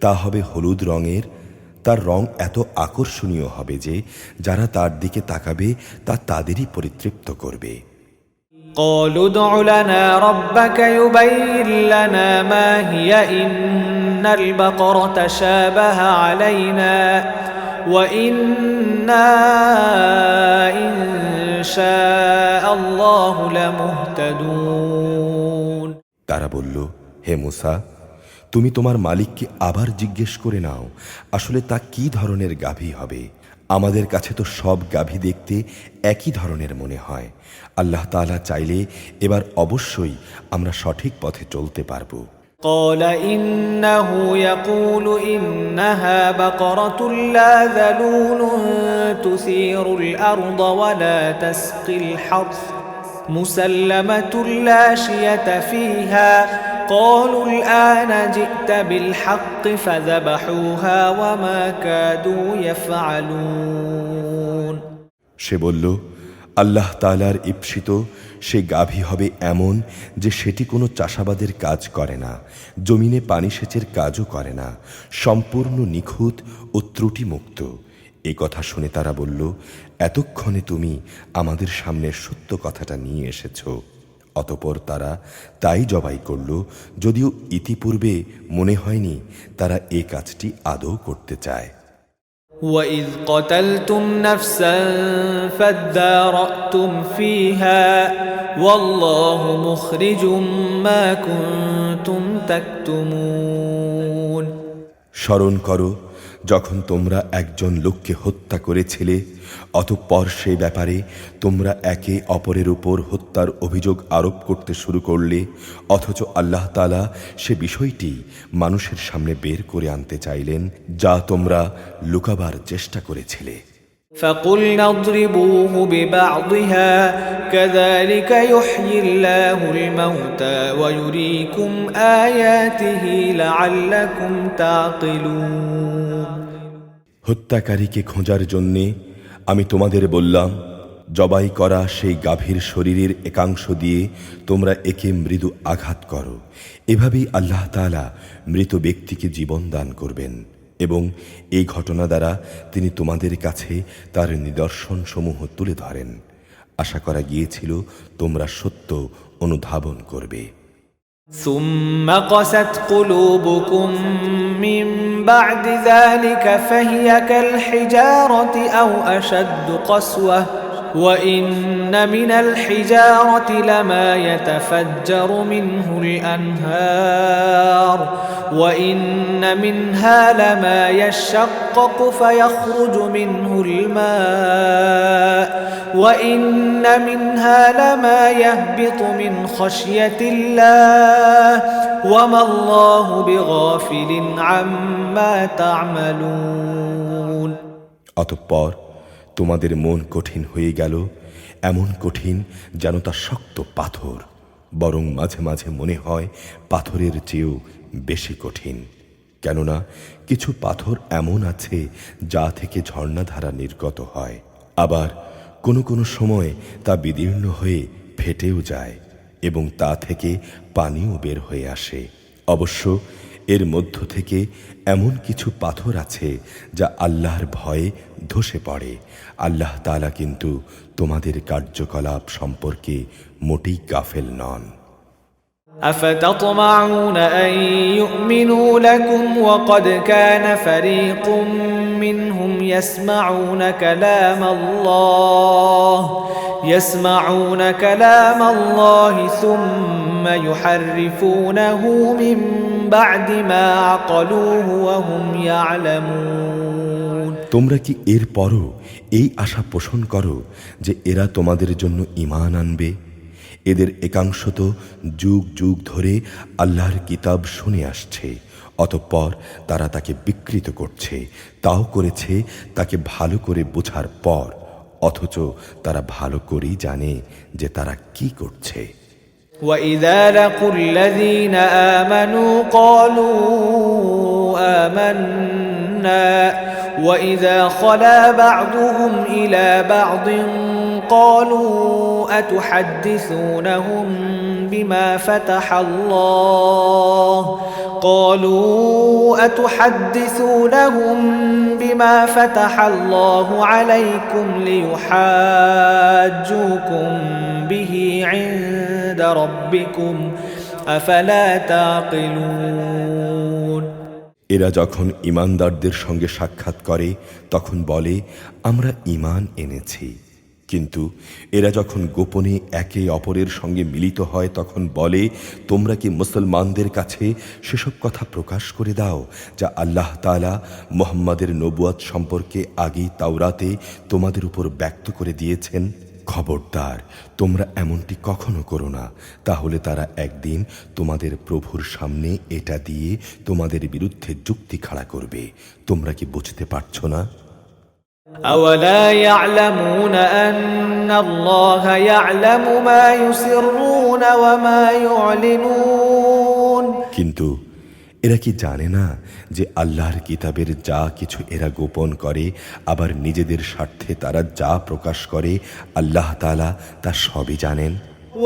Speaker 2: তা হবে হলুদ রঙের, তার রং এত আকর্ষণীয় হবে যে যারা তার দিকে তাকাবে তা তাদেরই পরিতৃপ্ত করবে।
Speaker 1: قالوا ادع لنا ربك يبين لنا ما هي إن البقرة شابه علينا وإنا إن شاء الله لمهتدون
Speaker 2: তারা বলল, হে মুসা, তুমি তোমার মালিককে আবার জিজ্ঞেস করে নাও আসলে তা কি ধরনের গাভী হবে। আমাদের কাছে তো সব গাভী দেখতে একই ধরনের মনে হয়। আল্লাহ তাআলা চাইলে এবার অবশ্যই আমরা সঠিক পথে চলতে পারব।
Speaker 1: قال إنه يقول إنها بقرة لا ذلول تثير الأرض ولا تسقي الحرث مسلمة لا شية فيها قالوا الآن جئت بالحق فذبحوها وما كادوا يفعلون
Speaker 2: সে বলল, আল্লাহ তাআলার ঈপ্সিত সে গাভী হবে এমন যে সেটি কোনো চাষাবাদের কাজ করে না, জমিনে পানি সেচের কাজও করে না, সম্পূর্ণ নিখুঁত ও ত্রুটিমুক্ত। এই কথা শুনে তারা বলল, এতক্ষণে তুমি আমাদের সামনে সত্য কথাটা নিয়ে এসেছ। অতঃপর তারা তাই জবাই করল, যদিও ইতিপূর্বে মনে হয়নি তারা এই কাজটি আদৌ করতে চায়।
Speaker 1: وَإِذْ قَتَلْتُمْ نَفْسًا فَادَّارَأْتُمْ فِيهَا وَاللَّهُ مُخْرِجٌ مَا كُنْتُمْ تَكْتُمُونَ
Speaker 2: স্মরণ করো যখন তোমরা একজন লোককে হত্যা করেছিলে, অতঃপর সেই ব্যাপারে তোমরা একে অপরের উপর হত্যার অভিযোগ আরোপ করতে শুরু করলে, অথচ আল্লাহ তাআলা সে বিষয়টি মানুষের সামনে বের করে আনতে চাইলেন যা তোমরা লুকাবার চেষ্টা করেছিলে।
Speaker 1: فَقُلْنَا اضْرِبُوهُ بِبَعْضِهَا كَذَلِكَ يُحْيِي اللَّهُ الْمَوْتَى وَيُرِيكُمْ آيَاتِهِ لَعَلَّكُمْ تَعْقِلُونَ
Speaker 2: হত্যাকারীকে খোঁজার জন্যে আমি তোমাদের বললাম, জবাই করা সেই গাভীর শরীরের একাংশ দিয়ে তোমরা একে মৃদু আঘাত করো। এভাবেই আল্লাহ তাআলা মৃত ব্যক্তিকে জীবন দান করবেন, এবং এই ঘটনা দ্বারা তিনি তোমাদের কাছে তার নিদর্শনসমূহ তুলে ধরেন। আশা করা গিয়েছিল তোমরা সত্য অনুধাবন করবে।
Speaker 1: ثم قست قلوبكم من بعد ذلك فهي كالحجارة أو أشد قسوة وإن من الحجارة لما يتفجر منه الأنهار وإن منها لما يشقق فيخرج منه الماء وإن منها لما يهبط من خشية الله وما الله بغافل عما تعملون।
Speaker 2: অতঃপর তোমাদের মন কঠিন হয়ে গেল, এমন কঠিন যেন তা শক্ত পাথর, বরং মাঝে মাঝে মনে হয় পাথরের চেয়েও বেশি কঠিন। কেননা কিছু পাথর এমন আছে যা থেকে ঝর্ণাধারা নির্গত হয়, আবার কোনো কোনো সময় তা বিদীর্ণ হয়ে ফেটেও যায় এবং তা থেকে পানিও বের হয়ে আসে। অবশ্য এর মধ্য থেকে এমন কিছু পাথর আছে যা আল্লাহর ভয়ে ধসে পড়ে। আল্লাহ তাআলা কিন্তু তোমাদের কার্যকলাপ সম্পর্কে মোটেই গাফেল নন।
Speaker 1: أفتطمعون أن يؤمنوا لكم وقد كان فريق منهم يسمعون كلام الله ثم يحرفونه من بعد ما عقلوه وهم يعلمون।
Speaker 2: তোমরা কি এর পরও এই আশা পোষণ করো যে এরা তোমাদের জন্য ঈমান আনবে? এদের একাংশ তো যুগ যুগ ধরে আল্লাহর কিতাব শুনে আসছে, অতঃপর তারা তাকে বিকৃত করছে, তাও করেছে তাকে ভালো করে বোঝার পর, অথচ তারা ভালো করেই জানে যে তারা কি করছে।
Speaker 1: وَإِذَا لَقُوا الَّذِينَ آمَنُوا قَالُوا آمَنَّا وَإِذَا خَلَا بَعْضُهُمْ إِلَى بَعْضٍ قَالُوا أَتُحَدِّثُونَهُم بما فتح الله عليكم ليحاجوكم به عند ربكم أفلا تعقلون।
Speaker 2: এরা যখন ঈমানদারদের সঙ্গে সাক্ষাৎ করে তখন বলে আমরা ঈমান এনেছি, কিন্তু এরা যখন গোপনে একে অপরের সঙ্গে মিলিত হয় তখন বলে তোমরা কি মুসলমানদের কাছে সেসব কথা প্রকাশ করে দাও যা আল্লাহ তাআলা মুহাম্মাদের নবুয়ত সম্পর্কে আগেই তাওরাতে তোমাদের উপর ব্যক্ত করে দিয়েছেন। খবরদার, তোমরা এমনটি কখনো করো না, তাহলে তারা একদিন তোমাদের প্রভুর সামনে এটা দিয়ে তোমাদের বিরুদ্ধে যুক্তি খাড়া করবে। তোমরা কি বুঝতে পারছো না?
Speaker 1: أولا يعلمون أن الله يعلم ما يسرون وما يعلنون।
Speaker 2: কিন্তু এরা কি জানে না যে আল্লাহর কিতাবের যা কিছু এরা গোপন করে আবার নিজেদের স্বার্থে তারা যা প্রকাশ করে আল্লাহ তাআলা তা সবই জানেন।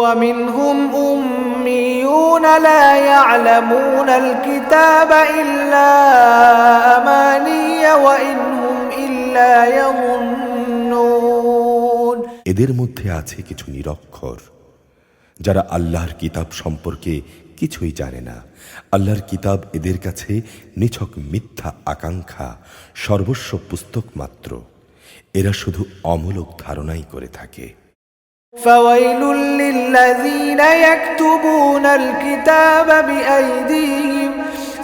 Speaker 1: ومنهم أميون لا يعلمون الكتاب إلا أماني وإن هم إلا يظنون।
Speaker 2: এদের মধ্যে আছে কিছু নিরক্ষর যারা আল্লাহর কিতাব সম্পর্কে কিছুই জানে না। আল্লাহর কিতাব এদের কাছে নিছক মিথ্যা আকাঙ্ক্ষা, সর্বস্ব পুস্তক মাত্র। এরা শুধু অমূলক ধারণাই করে থাকে।
Speaker 1: فويل للذين يكتبون الكتاب بأيديهم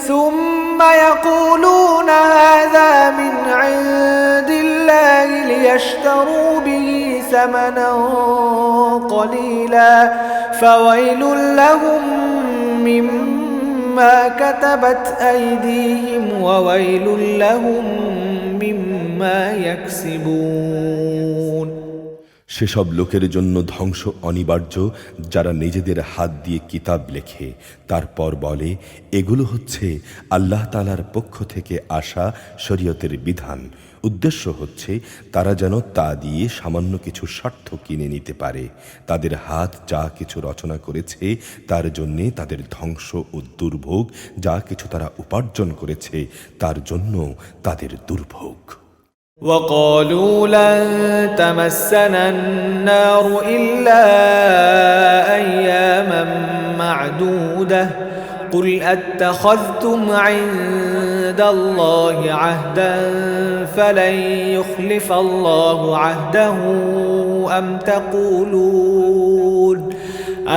Speaker 1: ثم يقولون هذا من عند الله ليشتروا به ثمنا قليلا فويل لهم مما كتبت أيديهم وويل لهم مما يكسبون।
Speaker 2: সেসব লোকের জন্য ধ্বংস অনিবার্য যারা নিজেদের হাত দিয়ে কিতাব লেখে, তারপর বলে এগুলো হচ্ছে আল্লাহ তাআলার পক্ষ থেকে আসা শরীয়তের বিধান, উদ্দেশ্য হচ্ছে তারা যেন তা দিয়ে সামান্য কিছু স্বার্থ কিনে নিতে পারে। তাদের হাত যা কিছু রচনা করেছে তার জন্যে তাদের ধ্বংস ও দুর্ভোগ, যা কিছু তারা উপার্জন করেছে তার জন্য তাদের দুর্ভোগ।
Speaker 1: وقالوا لن تمسنا النار إلا أياما معدودة قل أتخذتم عند الله عهدا فلن يخلف الله عهده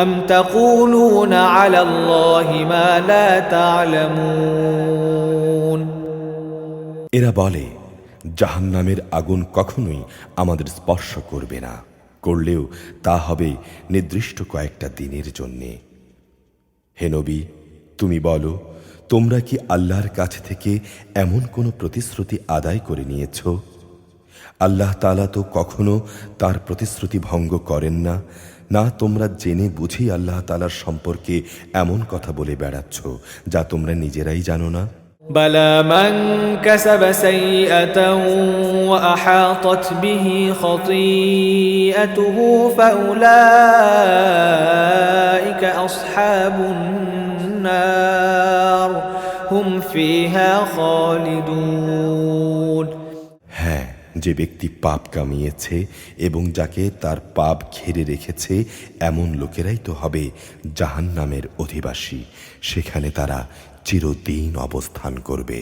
Speaker 1: أم تقولون على الله ما لا تعلمون।
Speaker 2: এরা বলে, জাহান্নামের আগুন কখনোই আমাদের স্পর্শ করবে না, করলেও তা হবে নির্দিষ্ট কয়েকটা দিনের জন্যে। হে নবী, তুমি বলো, তোমরা কি আল্লাহর কাছ থেকে এমন কোনো প্রতিশ্রুতি আদায় করে নিয়েছ? আল্লাহ তাআলা তো কখনো তার প্রতিশ্রুতি ভঙ্গ করেন না। না তোমরা জেনে বুঝেই আল্লাহ তাআলার সম্পর্কে এমন কথা বলে বেড়াচ্ছ যা তোমরা নিজেরাই জানো না।
Speaker 1: بلى من كسب سيئة وأحاطت به خطيئته فأولئك أصحاب النار هم فيها خالدون।
Speaker 2: হ্যাঁ, যে ব্যক্তি পাপ কামিয়েছে এবং যাকে তার পাপ ঘিরে রেখেছে এমন লোকেরাই তো হবে জাহান্নামের অধিবাসী, সেখানে তারা চিরদিন অবস্থান করবে।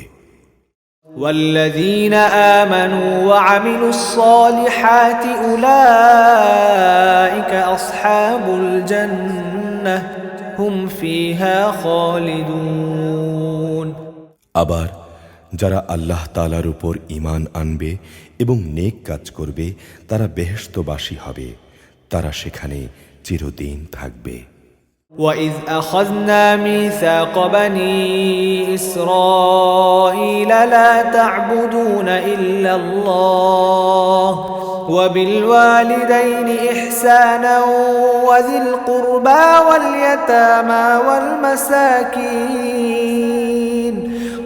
Speaker 1: والذين آمنوا وعملوا الصالحات أولئك أصحاب الجنة هم فيها خالدون।
Speaker 2: আবার যারা আল্লাহ তাআলার উপর ঈমান আনবে এবং নেক কাজ করবে তারা বেহেশতবাসী হবে, তারা সেখানে চিরদিন থাকবে।
Speaker 1: وَإِذْ أَخَذْنَا مِيثَاقَ بَنِي إِسْرَائِيلَ لَا تَعْبُدُونَ إِلَّا اللَّهَ وَبِالْوَالِدَيْنِ إِحْسَانًا وَذِي الْقُرْبَى وَالْيَتَامَى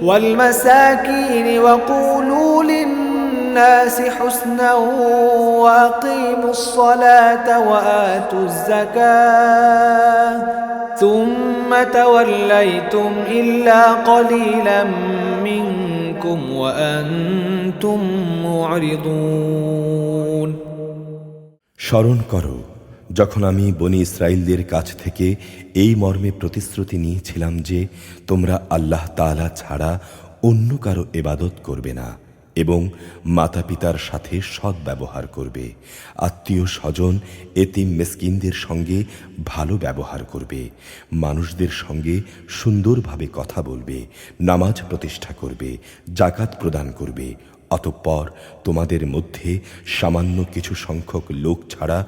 Speaker 1: وَالْمَسَاكِينِ وَقُولُوا لِلنَّاسِ حُسْنًا وَأَقِيمُوا الصَّلَاةَ وَآتُوا الزَّكَاةَ ثُمَّ تَوَلَّيْتُمْ إِلَّا قَلِيلًا مِنكُمْ وَأَنْتُمْ مُعْرِضُونَ।
Speaker 2: স্মরণ করো যখন আমি বনি ইসরাইলদের কাছ থেকে এই মর্মে প্রতিশ্রুতি নিয়েছিলাম যে তোমরা আল্লাহ তাআলা ছাড়া অন্য কারো ইবাদত করবে না এবং মাতা পিতার সাথে সৎ ব্যবহার করবে, আত্মীয় স্বজন এতিম মিসকিনদের সঙ্গে ভালো ব্যবহার করবে, মানুষদের সঙ্গে সুন্দরভাবে কথা বলবে, নামাজ প্রতিষ্ঠা করবে, যাকাত প্রদান করবে। অতঃপর তোমাদের মধ্যে সামান্য কিছু সংখ্যক লোক ছাড়া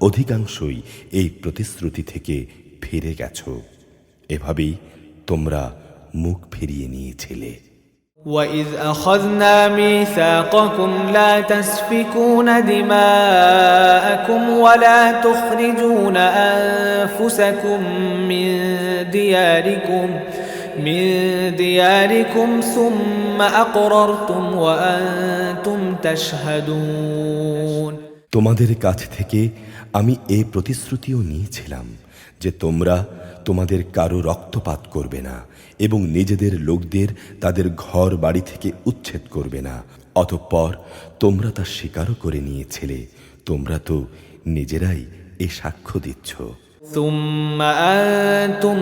Speaker 2: অধিকাংশই এই প্রতিশ্রুতি থেকে ফিরে গেছ। এভাবেই তোমরা মুখ ফিরিয়ে নিয়েছিলে।
Speaker 1: وَإِذْ أَخَذْنَا مِيثَاقَكُمْ لَا تَسْفِكُونَ دِمَاءَكُمْ وَلَا تُخْرِجُونَ أَنفُسَكُمْ من دياركم ثُمَّ أَقْرَرْتُمْ وَأَنْتُمْ تَشْهَدُونَ।
Speaker 2: তোমাদের কাছ থেকে আমি এই প্রতিশ্রুতিও নিয়েছিলাম যে তোমরা তোমাদের কারো রক্তপাত করবে না এবং নিজেদের লোকদের তাদের ঘর বাড়ি থেকে উচ্ছেদ করবে না। অতঃপর তোমরা তা স্বীকারও করে নিয়েছিলে, তোমরা তো নিজেরাই এ সাক্ষ্য দিচ্ছ।
Speaker 1: ثم أنتم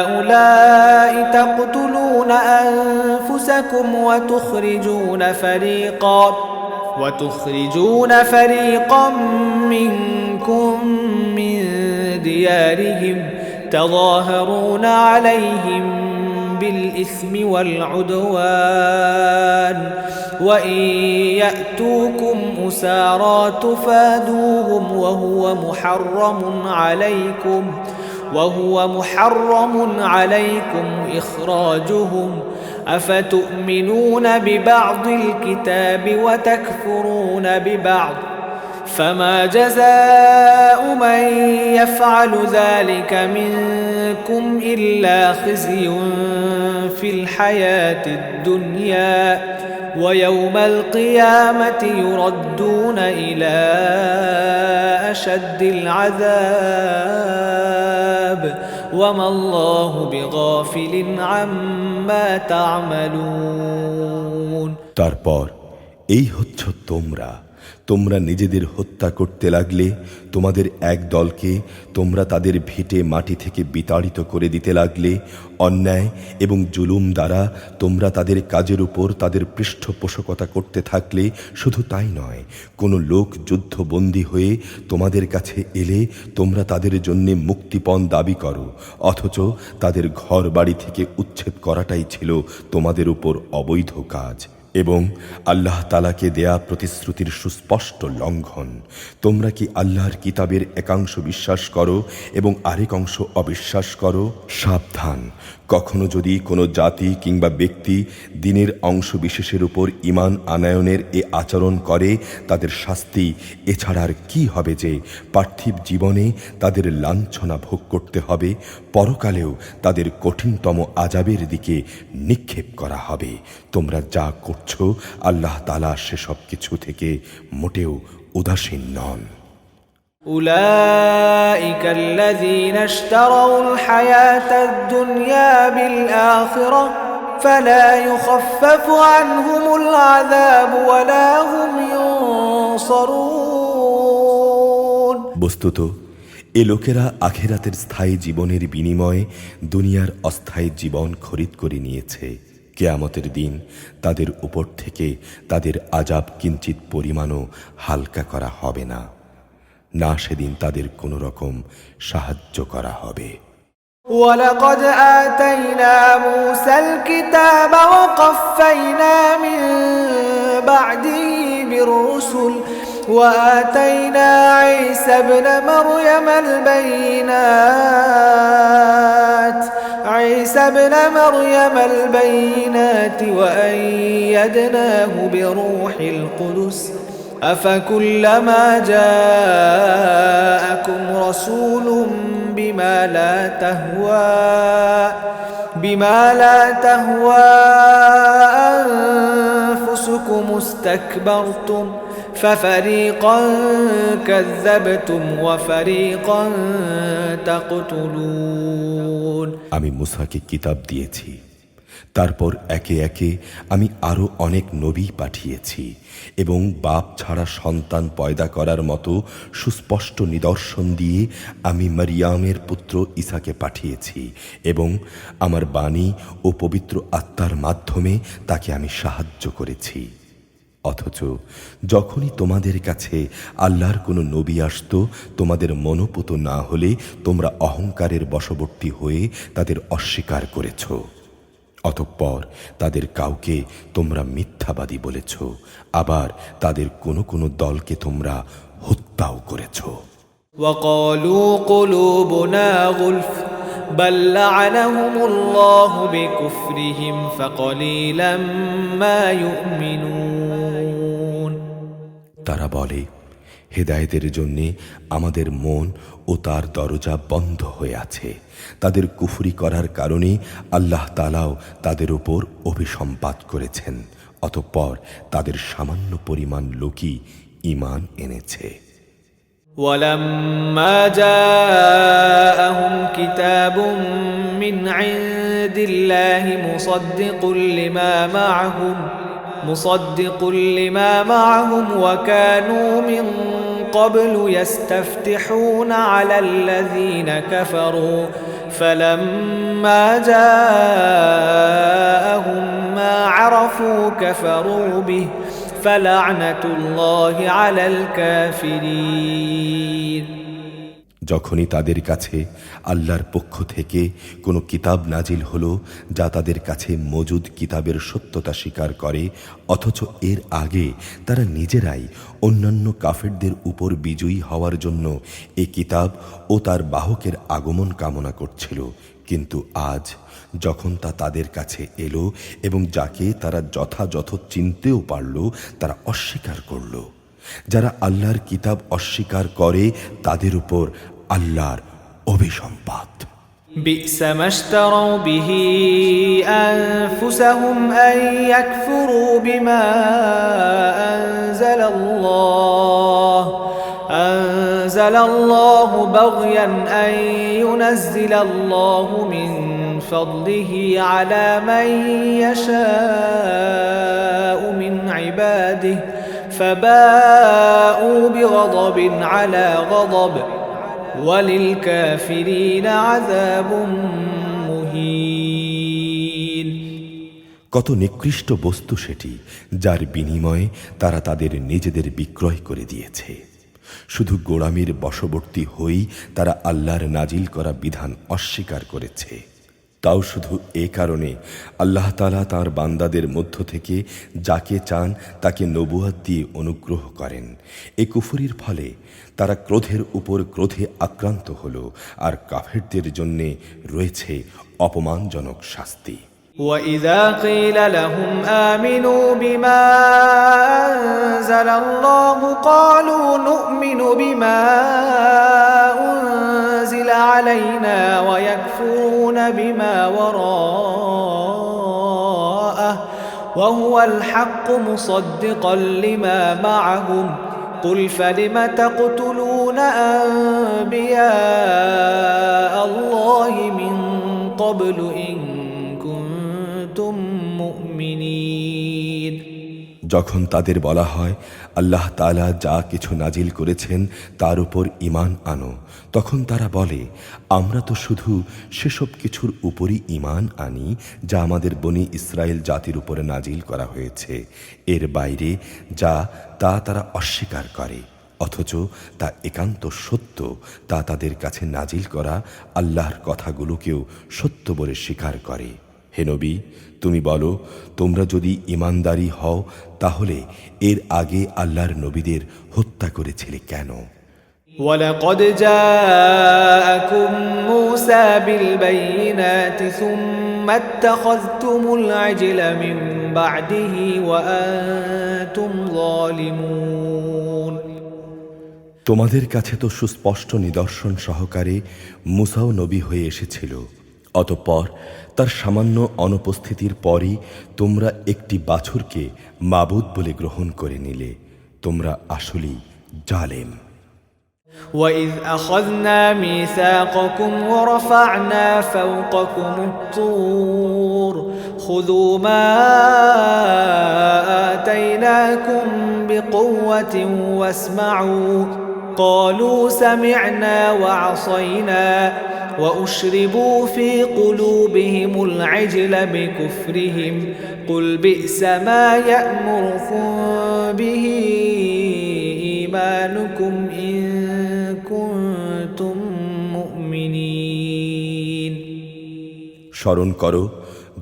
Speaker 1: هؤلاء تقتلون أنفسكم وتخرجون فريقا منكم من ديارهم تظاهرون عليهم بالإثم والعدوان وإن يأتوكم أسارى تفادوهم وهو محرم عليكم إخراجهم أفتؤمنون ببعض الكتاب وتكفرون ببعض فما جزاء من يفعل ذلك منكم إلا خزي في الحياة الدنيا ويوم القيامة يردون إلى أشد العذاب وما الله بغافل عما تعملون
Speaker 2: তারপর এই হচ্ছে তোমরা নিজেদের হত্যা করতে লাগলে, তোমাদের এক দলকে তোমরা তাদের ভিটে মাটি থেকে বিতাড়িত করে দিতে লাগলে, অন্যায় এবং জুলুম দ্বারা তোমরা তাদের কাজের উপর তাদের পৃষ্ঠপোষকতা করতে থাকলে, শুধু তাই নয়, কোনো লোক যুদ্ধবন্দী হয়ে তোমাদের কাছে এলে তোমরা তাদের জন্য মুক্তিপণ দাবি করো, অথচ তাদের ঘর বাড়ি থেকে উচ্ছেদ করাটাই ছিল তোমাদের উপর অবৈধ কাজ এবং আল্লাহ তাআলাকে দেয়া প্রতিশ্রুতির সুস্পষ্ট লঙ্ঘন। তোমরা কি আল্লাহর কিতাবের একাংশ বিশ্বাস করো এবং আরেক অংশ অবিশ্বাস করো? সাবধান, কখনো যদি কোনো জাতি কিংবা ব্যক্তি দ্বীনের অংশ বিশেষের উপর ঈমান আনয়নের এ আচরণ করে, তাদের শাস্তি এছাড়া আর কি হবে যে পার্থিব জীবনে তাদের লাঞ্ছনা ভোগ করতে হবে, পরকালেও তাদের কঠিনতম আযাবের দিকে নিক্ষেপ করা হবে। তোমরা যা করছো আল্লাহ তাআলা সেসব কিছু থেকে মোটেও উদাসীন নন।
Speaker 1: أولئك الذين اشتروا الحياة الدنيا بالآخرة فلا يخفف عنهم العذاب ولا هم ينصرون।
Speaker 2: বস্তুত এ লোকেরা আখিরাতের স্থায়ী জীবনের বিনিময়ে দুনিয়ার অস্থায়ী জীবন খরিদ করে নিয়েছে। কিয়ামতের দিন তাদের উপর থেকে তাদের আযাব কিঞ্চিত পরিমাণও হালকা করা হবে না, না সেদিন তাদের কোনো রকম সাহায্য করা হবে।
Speaker 1: ولقد آتينا موسى الكتاب وقفينا من بعده بالرسل وآتينا عيسى ابن مريم البينات وأيدناه بروح القدس أفكلما جاءكم رسول بما لا تهوى أنفسكم استكبرتم ففريقا كذبتم وفريقا تقتلون।
Speaker 2: আমি মুসাকে কিতাব দিয়েছি, তারপর একে একে আমি আরো অনেক নবী পাঠিয়েছি এবং বাপ ছাড়া সন্তান পয়দা করার মতো সুস্পষ্ট নিদর্শন দিয়ে আমি মারিয়ামের পুত্র ঈসাকে পাঠিয়েছি এবং আমার বাণী ও পবিত্র আত্মার মাধ্যমে তাকে আমি সাহায্য করেছি। অথচ যখনই তোমাদের কাছে আল্লাহর কোনো নবী আসতো, তোমাদের মনোপুত না হলে তোমরা অহংকারের বশবর্তী হয়ে তাদের অস্বীকার করেছ। অতঃপর তাদের কাউকে তোমরা মিথ্যাবাদী বলেছ, আবার তাদের কোনো কোনো দলকে তোমরা হত্যাও করেছ।
Speaker 1: وقالوا قلوبنا غلف بل لعنهم الله بكفرهم فقليلا ما يؤمنون।
Speaker 2: তারা বলে, হেদায়েতের জন্যে আমাদের মন ও তার দরজা বন্ধ হয়ে আছে। তাদের কুফরি করার কারণে আল্লাহ তাআলাও তাদের উপর অভিসম্পাত করেছেন, অতঃপর তাদের সামান্য পরিমাণ লোকই ঈমান এনেছে।
Speaker 1: ولما جاءهم كتاب من عند الله مصدق لما معهم وكانوا من قبل يستفتحون على الذين كفروا فلما جاءهم ما عرفوا كفروا به فلعنة الله على الكافرين।
Speaker 2: যখনই তাদের কাছে আল্লাহর পক্ষ থেকে কোনো কিতাব নাজিল হলো যা তাদের কাছে মজুদ কিতাবের সত্যতা স্বীকার করে, অথচ এর আগে তারা নিজেরাই অন্যান্য কাফেরদের উপর বিজয়ী হওয়ার জন্য এই কিতাব ও তার বাহকের আগমন কামনা করছিল, কিন্তু আজ যখন তা তাদের কাছে এলো এবং যাকে তারা যথাযথ চিনতেও পারল, তারা অস্বীকার করল। যারা আল্লাহর কিতাব অস্বীকার করে তাদের উপর আল্লাহর অভিসম্পাত।
Speaker 1: بئس ما اشتروا به أنفسهم أن يكفروا بما أنزل الله بغيا أن ينزل الله من فضله على من يشاء من عباده فباءوا بغضب على غضب وللكافرين عذاب مهين।
Speaker 2: কত নিকৃষ্ট বস্তু সেটি, যার বিনিময়ে তারা তাদের নিজেদের বিক্রয় করে দিয়েছে। শুধু গোলামির বশবর্তী হয়েই তারা আল্লাহর নাজিল করা বিধান অস্বীকার করেছে। তাও শুধু এ কারণে আল্লাহ তাআলা তাঁর বান্দাদের মধ্য থেকে যাকে চান তাকে নবুয়ত দিয়ে অনুগ্রহ করেন। এ কুফরির ফলে তারা ক্রোধের উপর ক্রোধে আক্রান্ত হল, আর কাফেরদের জন্যে রয়েছে অপমানজনক শাস্তি।
Speaker 1: وَإِذَا قِيلَ لَهُمْ آمِنُوا بِمَا أَنزَلَ اللَّهُ قَالُوا نُؤْمِنُ بِمَا أُنزِلَ عَلَيْنَا وَيَكْفُرُونَ بِمَا وَرَاءَهُ وَهُوَ الْحَقُّ مُصَدِّقًا لِمَا مَعَهُمْ قُلْ فَلِمَ تَقْتُلُونَ أَنبِيَاءَ اللَّهِ مِن قَبْلُ إِن كُنتُم مُؤْمِنِينَ।
Speaker 2: যখন তাদের বলা হয় আল্লাহ তাআলা যা কিছু নাজিল করেছেন তার উপর ঈমান আনো, তখন তারা বলে আমরা তো শুধু সেসব কিছুর উপরই ঈমান আনি যা আমাদের বনি ইসরায়েল জাতির উপরে নাজিল করা হয়েছে। এর বাইরে যা তা তারা অস্বীকার করে, অথচ তা একান্ত সত্য। তা তাদের কাছে নাজিল করা আল্লাহর কথাগুলোকেও সত্য বলে স্বীকার করে। হে নবী, তুমি বলো, তোমরা যদি ঈমানদারি হও তাহলে এর আগে আল্লাহর নবীদের হত্যা করেছিলে কেন?
Speaker 1: وَلَقَدْ جَاءَكُم مُوسَى بِالْبَيِّنَاتِ ثُمَّ اتَّخَذْتُمُ الْعِجْلَ مِن بَعْدِهِ وَأَنتُمْ ظَالِمُونَ।
Speaker 2: তোমাদের কাছে তো সুস্পষ্ট নিদর্শন সহকারে মুসাও নবী হয়ে এসেছিল, অতঃপর তার সামান্য অনুপস্থিতির পরই তোমরা একটি বাছুরকে মাবুদ বলে গ্রহণ করে নিলে। তোমরা আসলেই জালেম।
Speaker 1: وَإِذْ أَخَذْنَا مِيثَاقَكُمْ وَرَفَعْنَا فَوْقَكُمُ الطُّورَ خُذُوا مَا آتَيْنَاكُمْ بِقُوَّةٍ وَاسْمَعُوا قَالُوا سَمِعْنَا وَعَصَيْنَا وَأُشْرِبُوا فِي قُلُوبِهِمُ الْعِجْلَ بِكُفْرِهِمْ قُلْ بِئْسَ مَا يَأْمُرُكُمْ بِهِ إِيمَانُكُمْ إِن كُنتُم مُؤْمِنِينَ।
Speaker 2: স্মরণ করো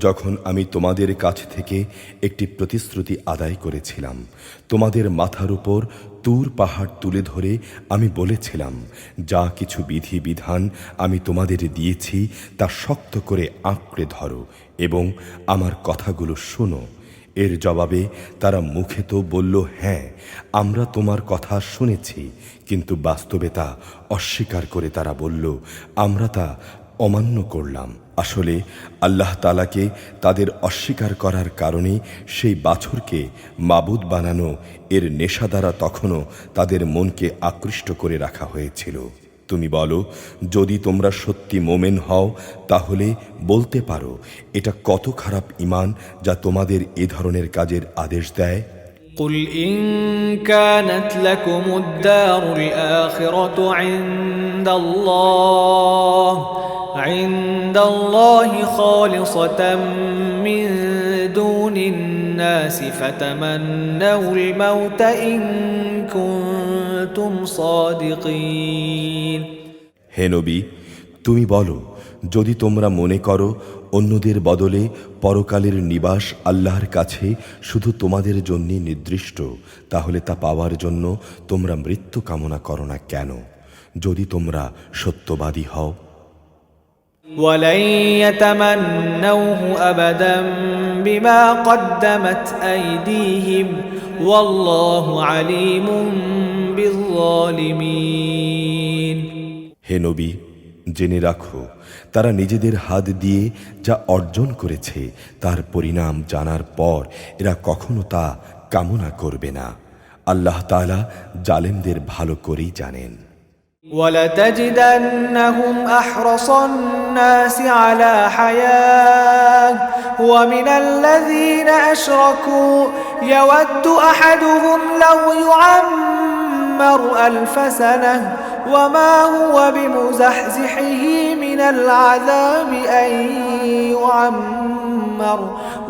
Speaker 2: যখন আমি তোমাদের কাছ থেকে একটি প্রতিশ্রুতি আদায় করেছিলাম। তোমাদের মাথার উপর তুর পাহাড় তুলে ধরে আমি বলেছিলাম, যা কিছু বিধি বিধান আমি তোমাদের দিয়েছি তা শক্ত করে আঁকড়ে ধরো এবং আমার কথাগুলো শোনো। এর জবাবে তারা মুখে তো বলল, হ্যাঁ আমরা তোমার কথা শুনেছি, কিন্তু বাস্তবে তা অস্বীকার করে তারা বলল, আমরা তা অমান্য করলাম। আসলে আল্লাহ তাআলাকে তাদের অস্বীকার করার কারণে সেই বাছুরকে মাবুদ বানানো এর নেশা দ্বারা তখনও তাদের মনকে আকৃষ্ট করে রাখা হয়েছিল। তুমি বলো, যদি তোমরা সত্যি মোমেন হও তাহলে বলতে পারো এটা কত খারাপ ঈমান যা তোমাদের এ ধরনের কাজের আদেশ দেয়।
Speaker 1: قُلْ إِن كَانَتْ لَكُمُ الدَّارُ الْآخِرَةُ عِندَ اللَّهِ خَالِصَةً مِّن دُونِ النَّاسِ فَتَمَنَّوُا الْمَوْتَ إِن كُنتُمْ صَادِقِينَ।
Speaker 2: হে নবী, তুমি বলো, যদি তোমরা মনে করো অন্যদের বদলে পরকালের নিবাস আল্লাহর কাছে শুধু তোমাদের জন্য নির্দিষ্ট, তাহলে তা পাওয়ার জন্য তোমরা মৃত্যু কামনা করো না কেন, যদি তোমরা সত্যবাদী হও।
Speaker 1: وَلَن يَتَمَنَّوْهُ أَبَدًا بِمَا قَدَّمَتْ أَيْدِيهِمْ وَاللَّهُ عَلِيمٌ بِالظَّالِمِينَ।
Speaker 2: হে নবী, জেনে রাখো, তারা নিজেদের হাত দিয়ে যা অর্জন করেছে তার পরিণাম জানার পর এরা কখনো তা কামনা করবে না। আল্লাহ তাআলা জালেমদের ভালো করেই জানেন।
Speaker 1: وَلَتَجِدَنَّهُمْ أَحْرَصَ النَّاسِ عَلَى حَيَاةٍ وَمِنَ الَّذِينَ أَشْرَكُوا يَوَدُّ أَحَدُهُمْ لَوْ يُعَمَّرُ أَلْفَ سَنَةٍ وَمَا هُوَ بِمُزَحْزِحِهِ مِنَ الْعَذَابِ أَن يُعَمَّرَ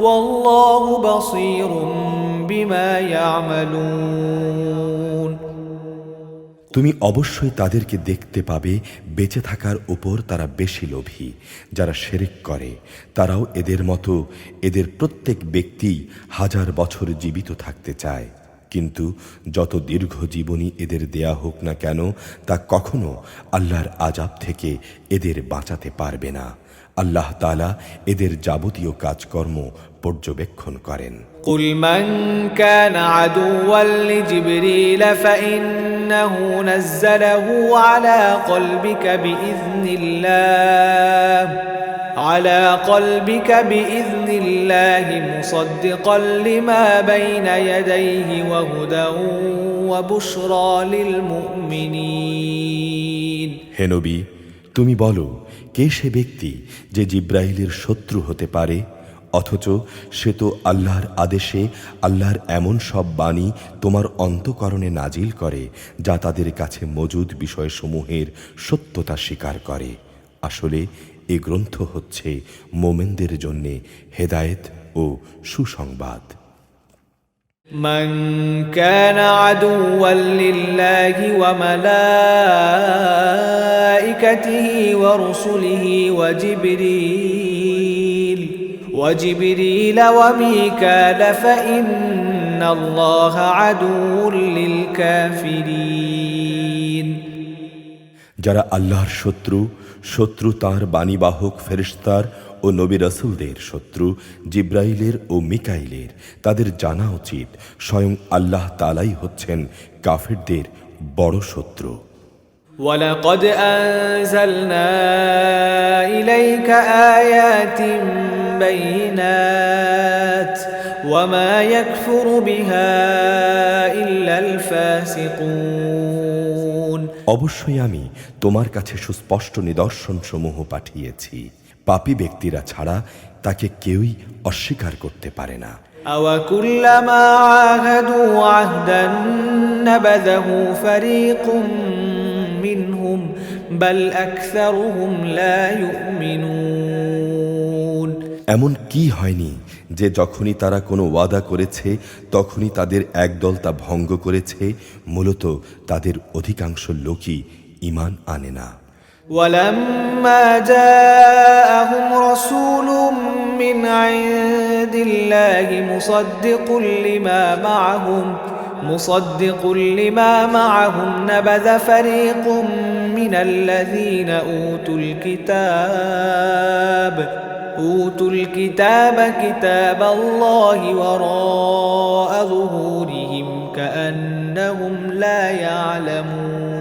Speaker 1: وَاللَّهُ بَصِيرٌ بِمَا يَعْمَلُونَ।
Speaker 2: তুমি অবশ্যই তাদেরকে দেখতে পাবে বেঁচে থাকার উপর তারা বেশি লোভী। যারা শিরক করে তারাও এদের মতো, এদের প্রত্যেক ব্যক্তি 1000 বছর জীবিত থাকতে চায়, কিন্তু যত দীর্ঘ জীবনী এদের দেয়া হোক না কেন তা কখনো আল্লাহর আযাব থেকে এদের বাঁচাতে পারবে না। আল্লাহ তাআলা এদের যাবতীয় কাজকর্ম পর্যবেক্ষণ করেন।
Speaker 1: قل من كان عدوا لجبريل فإنه نزله على قلبك بإذن الله مصدقا لما بين يديه وهدى وبشرى للمؤمنين।
Speaker 2: হে নবী, তুমি বলো, কে সে ব্যক্তি যে জিব্রাইলের শত্রু হতে পারে, অথচ সে তো আল্লাহর আদেশে আল্লাহর এমন সব বাণী তোমার অন্তঃকরণে নাজিল করে যা তাদের কাছে মজুদ বিষয়সমূহের সত্যতা স্বীকার করে। আসলে এ গ্রন্থ হচ্ছে মোমেনদের জন্য হেদায়েত ও সুসংবাদ।
Speaker 1: من كان عدوا لله وملائكته ورسله وجبريل وميكال فإن الله عدو للكافرين।
Speaker 2: যারা আল্লাহর শত্রু তাঁর বাণীবাহক ফেরেশতার ও নবী রাসূলদের শত্রু জিব্রাইলের ও মিকাইলের, তাদের জানা উচিত স্বয়ং আল্লাহ তাআলাই হচ্ছেন কাফিরদের বড় শত্রু।
Speaker 1: وَلَقَدْ أَنزَلْنَا إِلَيْكَ آيَاتٍ بَيِّنَاتٍ وَمَا يَكْفُرُ بِهَا إِلَّا الْفَاسِقُونَ।
Speaker 2: অবশ্যই আমি তোমার কাছে সুস্পষ্ট নিদর্শন সমূহ পাঠিয়েছি, পাপী ব্যক্তিরা ছাড়া তাকে কেউই অস্বীকার করতে পারে না।
Speaker 1: أَوَكُلَّمَا عَاهَدُوا عَهْدًا نَبَذَهُ فَرِيقٌ منهم بل أكثرهم لا يؤمنون।
Speaker 2: এমন কি হয়নি যে যখনই তারা কোনো ওয়াদা করেছে তখনই তাদের একদল তা ভঙ্গ করেছে, মূলত তাদের অধিকাংশ লোকই ঈমান আনে না।
Speaker 1: ولما جاءهم رسول من عند الله مصدق لما معهم نبذ فريق من الذين أوتوا الكتاب كتاب الله وراء ظهورهم كأنهم لا يعلمون।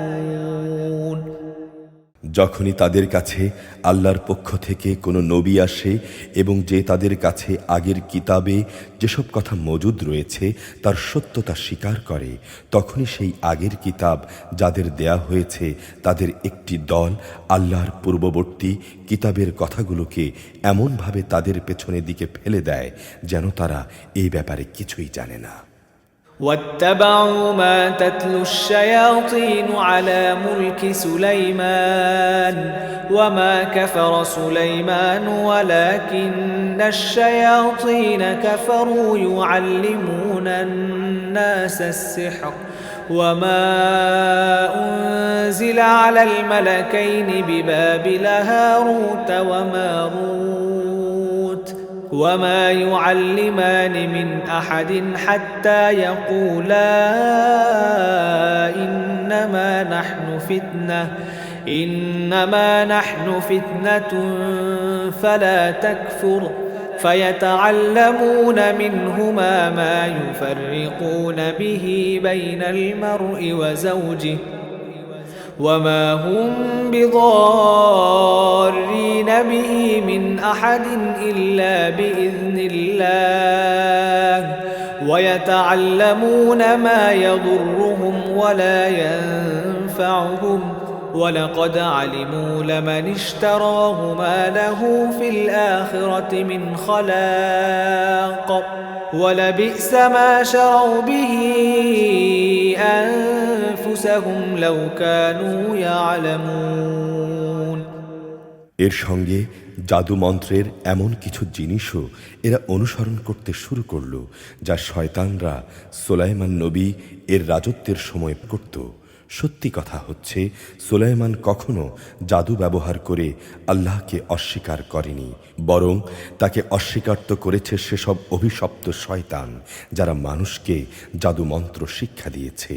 Speaker 2: যখনই তাদের কাছে আল্লাহর পক্ষ থেকে কোনো নবী আসে এবং যে তাদের কাছে আগের কিতাবে যেসব কথা মজুদ রয়েছে তার সত্যতা স্বীকার করে, তখনই সেই আগের কিতাব যাদের দেয়া হয়েছে তাদের একটি দল আল্লাহর পূর্ববর্তী কিতাবের কথাগুলোকে এমনভাবে তাদের পেছনের দিকে ফেলে দেয় যেন তারা এই ব্যাপারে কিছুই জানে না।
Speaker 1: واتبعوا ما تتلو الشياطين على ملك سليمان وما كفر سليمان ولكن الشياطين كفروا يعلمون الناس السحر وما أنزل على الملكين ببابل هاروت وماروت وما يعلمان من أحد حتى يقولا إنما نحن فتنة فلا تكفر فيتعلمون منهما ما يفرقون به بين المرء وزوجه وما هم بضارين به من أحد إلا بإذن الله ويتعلمون ما يضرهم ولا ينفعهم ولقد علموا لمن اشتراه ما له في الآخرة من خلاق ولبئس ما شروا به أنفسهم لو كانوا يعلمون
Speaker 2: এর সঙ্গে জাদু মন্ত্রের এমন কিছু জিনিসও এরা অনুসরণ করতে শুরু করল যা শয়তানরা সুলাইমান নবী এর রাজত্বের সময় করত। সত্যি কথা হচ্ছে সুলাইমান কখনো জাদু ব্যবহার করে আল্লাহকে অস্বীকার করেনি, বরং তাকে অস্বীকার তো করেছে সেসব অভিশপ্ত শয়তান যারা মানুষকে জাদু মন্ত্র শিক্ষা দিয়েছে।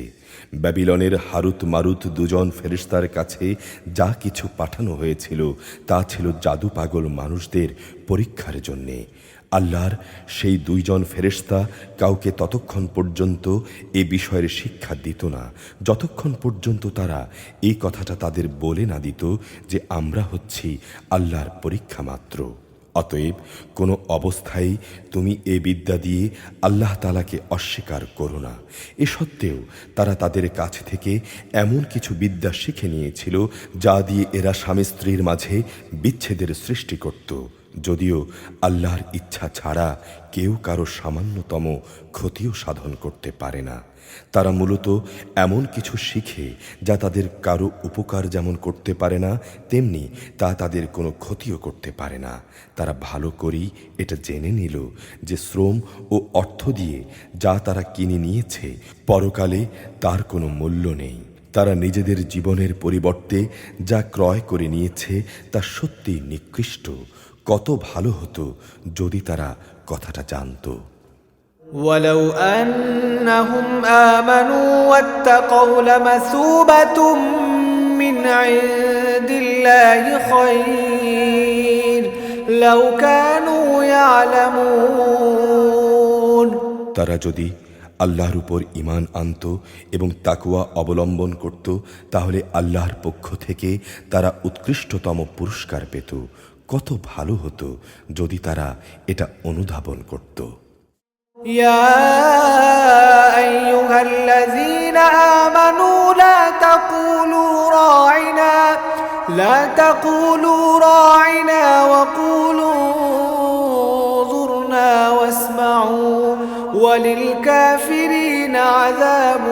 Speaker 2: ব্যাবিলনের হারুত মারুত দুজন ফেরেশতার কাছে যা কিছু পাঠানো হয়েছিল তা ছিল জাদু পাগল মানুষদের পরীক্ষার জন্যে। আল্লাহর সেই দুইজন ফেরেশতা কাউকে ততক্ষণ পর্যন্ত এ বিষয়ের শিক্ষা দিত না যতক্ষণ পর্যন্ত তারা এই কথাটা তাদের বলে না দিত যে আমরা হচ্ছি আল্লাহর পরীক্ষা মাত্র। অতএব কোনো অবস্থায় তুমি এ বিদ্যা দিয়ে আল্লাহ তাআলাকে অস্বীকার করো না। এ সত্ত্বেও তারা তাদের কাছ থেকে এমন কিছু বিদ্যা শিখে নিয়েছিল যা দিয়ে এরা স্বামী স্ত্রীর মাঝে বিচ্ছেদের সৃষ্টি করত, যদিও আল্লাহর ইচ্ছা ছাড়া কেউ কারো সামান্যতম ক্ষতিও সাধন করতে পারে না। তারা মূলত এমন কিছু শিখে যা তাদের কারো উপকার যেমন করতে পারে না, তেমনি তা তাদের কোনো ক্ষতিও করতে পারে না। তারা ভালো করেই এটা জেনে নিল যে শ্রম ও অর্থ দিয়ে যা তারা কিনে নিয়েছে পরকালে তার কোনো মূল্য নেই। তারা নিজেদের জীবনের পরিবর্তে যা ক্রয় করে নিয়েছে তা সত্যি নিকৃষ্ট। কত ভালো হতো যদি তারা কথাটা জানতো।
Speaker 1: ولو أنهم آمنوا واتقوا لمثوبة من عند الله خير لو كانوا يعلمون
Speaker 2: তারা যদি আল্লাহর উপর ঈমান আনত এবং তাকওয়া অবলম্বন করত তাহলে আল্লাহর পক্ষ থেকে তারা উৎকৃষ্টতম পুরস্কার পেত। কত ভালো হতো যদি তারা এটা অনুধাবন করত।
Speaker 1: يا أيها الذين آمنوا لا تقولوا راعنا وقولوا انظرنا واسمعوا وللكافرين عذاب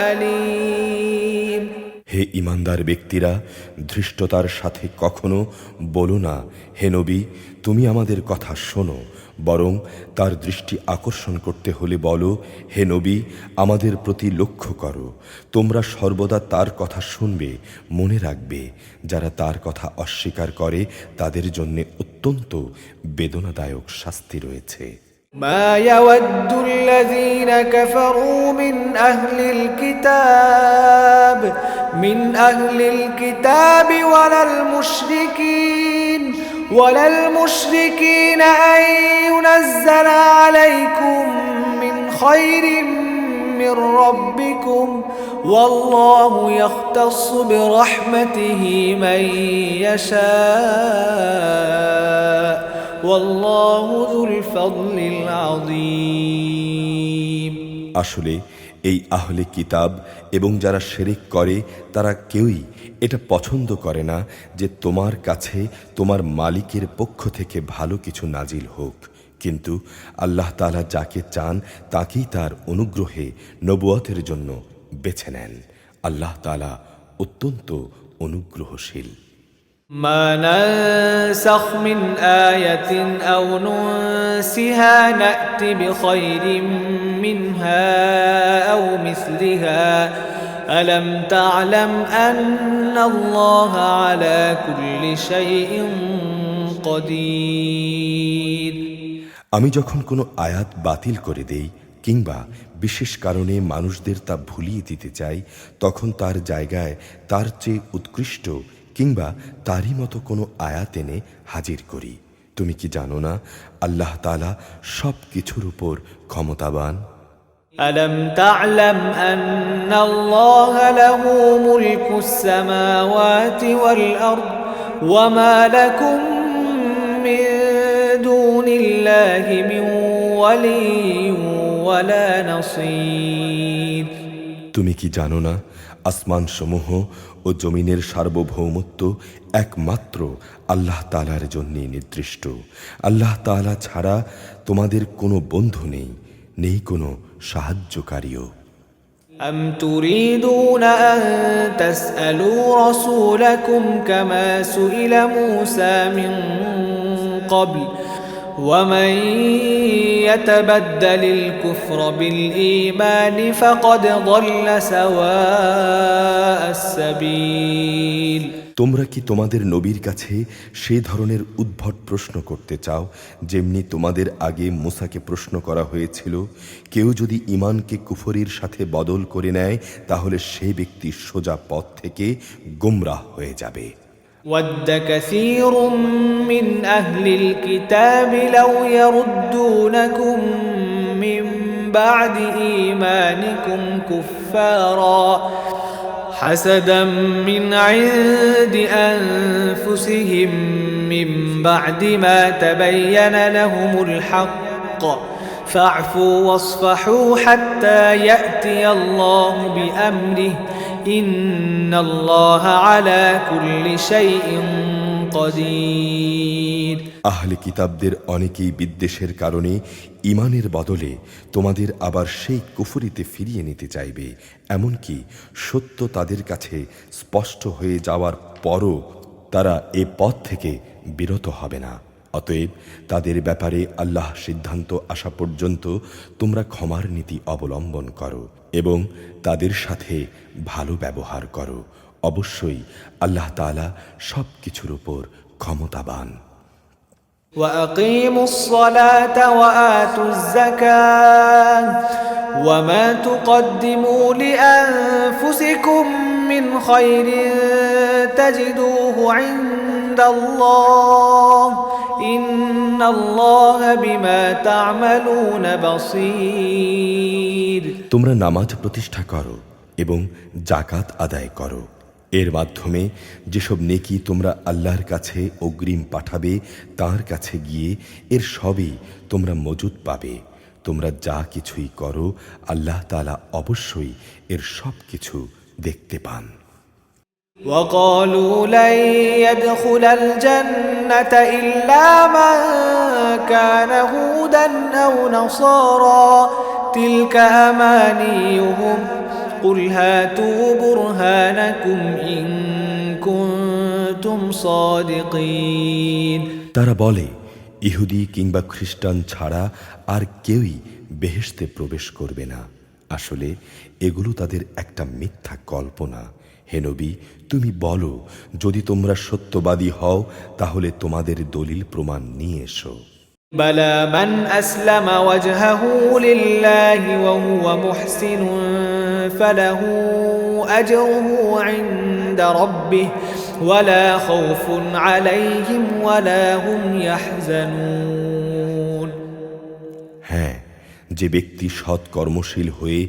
Speaker 1: أليم
Speaker 2: হে ঈমানদার ব্যক্তিরা, ধৃষ্টতার সাথে কখনো বলো না হে নবী তুমি আমাদের কথা শোনো, বরং তার দৃষ্টি আকর্ষণ করতে হলে বলো হে নবী আমাদের প্রতি লক্ষ্য করো। তোমরা সর্বদা তার কথা শুনবে, মনে রাখবে যারা তার কথা অস্বীকার করে তাদের জন্য অত্যন্ত বেদনাদায়ক শাস্তি রয়েছে।
Speaker 1: ما يود الذين كفروا من أهل الكتاب ولا المشركين أن ينزل عليكم من خير من ربكم والله يختص برحمته من يشاء والله ذو الفضل العظيم
Speaker 2: আসলে এই আহলে কিতাব এবং যারা শিরক করে তারা কেউই এটা পছন্দ করে না যে তোমার কাছে তোমার মালিকের পক্ষ থেকে ভালো কিছু নাজিল হোক, কিন্তু আল্লাহ তাআলা যাকে চান তাকেই তার অনুগ্রহে নবুয়তের জন্য বেছে নেন। আল্লাহ তাআলা অত্যন্ত অনুগ্রহশীল।
Speaker 1: ما ننسخ من آية أو ننسها نأت بخير منها أو مثلها ألم تعلم أن الله على كل شيء قدير
Speaker 2: আমি যখন কোনো আয়াত বাতিল করে দেই কিংবা বিশেষ কারণে মানুষদের তা ভুলিয়ে দিতে চাই, তখন তার জায়গায় তার চেয়ে উৎকৃষ্ট কিংবা তারই মতো কোনো আয়াত এনে হাজির করি। তুমি কি জানো না আল্লাহ তাআলা সব কিছুর উপর ক্ষমতাবান?
Speaker 1: ألم تعلم أن الله له ملك السماوات والأرض وما لكم من دون الله من ولي ولا نصير
Speaker 2: তুমি কি জানো না আসমান সমূহ ও জমিনের সার্বভৌমত্ব একমাত্র আল্লাহ তাআলার জন্যই নির্দিষ্ট। আল্লাহ তাআলা ছাড়া তোমাদের কোনো বন্ধু নেই, নেই কোনো সাহায্যকারীও।
Speaker 1: أم تريدون أن تسألوا رسولكم كما سئل موسى من قبل ومن يتبدل الكفر بالإيمان فقد ضل سواء السبيل
Speaker 2: তোমরা কি তোমাদের নবীর কাছে সেই ধরনের উদ্ভট প্রশ্ন করতে চাও যেমনি তোমাদের আগে মুসাকে প্রশ্ন করা হয়েছিল? কেউ যদি ঈমানকে কুফরির সাথে বদল করে নেয় তাহলে সে ব্যক্তি সোজা পথ থেকে গোমরাহ হয়ে যাবে।
Speaker 1: ود كثير من أهل الكتاب لو يردونكم من بعد إيمانكم كفارا حسدا من عند أنفسهم من بعد ما تبين لهم الحق فاعفوا واصفحوا حتى يأتي الله بأمره إن الله على كل شيء قدير
Speaker 2: আহলে কিতাবদের অনেকেই বিদ্বেষের কারণে ঈমানের বদলে তোমাদের আবার সেই কুফরিতে ফিরিয়ে নিতে চাইবে, এমনকি সত্য তাদের কাছে স্পষ্ট হয়ে যাওয়ার পরও তারা এ পথ থেকে বিরত হবে না। অতএব তাদের ব্যাপারে আল্লাহ সিদ্ধান্ত আসা পর্যন্ত তোমরা ক্ষমার নীতি অবলম্বন করো এবং তাদের সাথে ভালো ব্যবহার করো। অবশ্যই আল্লাহ তাআলা সব কিছুর উপর ক্ষমতাবান।
Speaker 1: وأقيموا الصلاة وآتوا الزكاة وما تقدموا لأنفسكم من خير تجدوه عند الله إن الله بما تعملون بصير
Speaker 2: তোমরা নামাজ প্রতিষ্ঠা করো এবং যাকাত আদায় করো। এর মাধ্যমে যেসব নেকি তোমরা আল্লাহর কাছে অগ্রিম পাঠাবে তার কাছে গিয়ে এর সবই তোমরা মজুদ পাবে। তোমরা যা কিছুই করো আল্লাহ তাআলা অবশ্যই এর সব কিছু দেখতে পান।
Speaker 1: وقالوا لن يدخل الجنة إلا من كان هودا أو نصارى تلك أمانيهم قل هاتوا برهانكم إن كنتم صادقين
Speaker 2: তারা বলে ইহুদি কিংবা খ্রিস্টান ছাড়া আর কেউই বেহেশতে প্রবেশ করবে না। আসলে এগুলো তাদের একটা মিথ্যা কল্পনা। হে নবী, তুমি বলো, যদি তোমরা সত্যবাদী হও তাহলে তোমাদের দলিল প্রমাণ নিয়ে এসো।
Speaker 1: بلى من أسلم وجهه لله وهو محسن فله أجره عند ربه ولا خوف عليهم ولا هم يحزنون
Speaker 2: হ্যাঁ, যে ব্যক্তি সৎ কর্মশীল হয়ে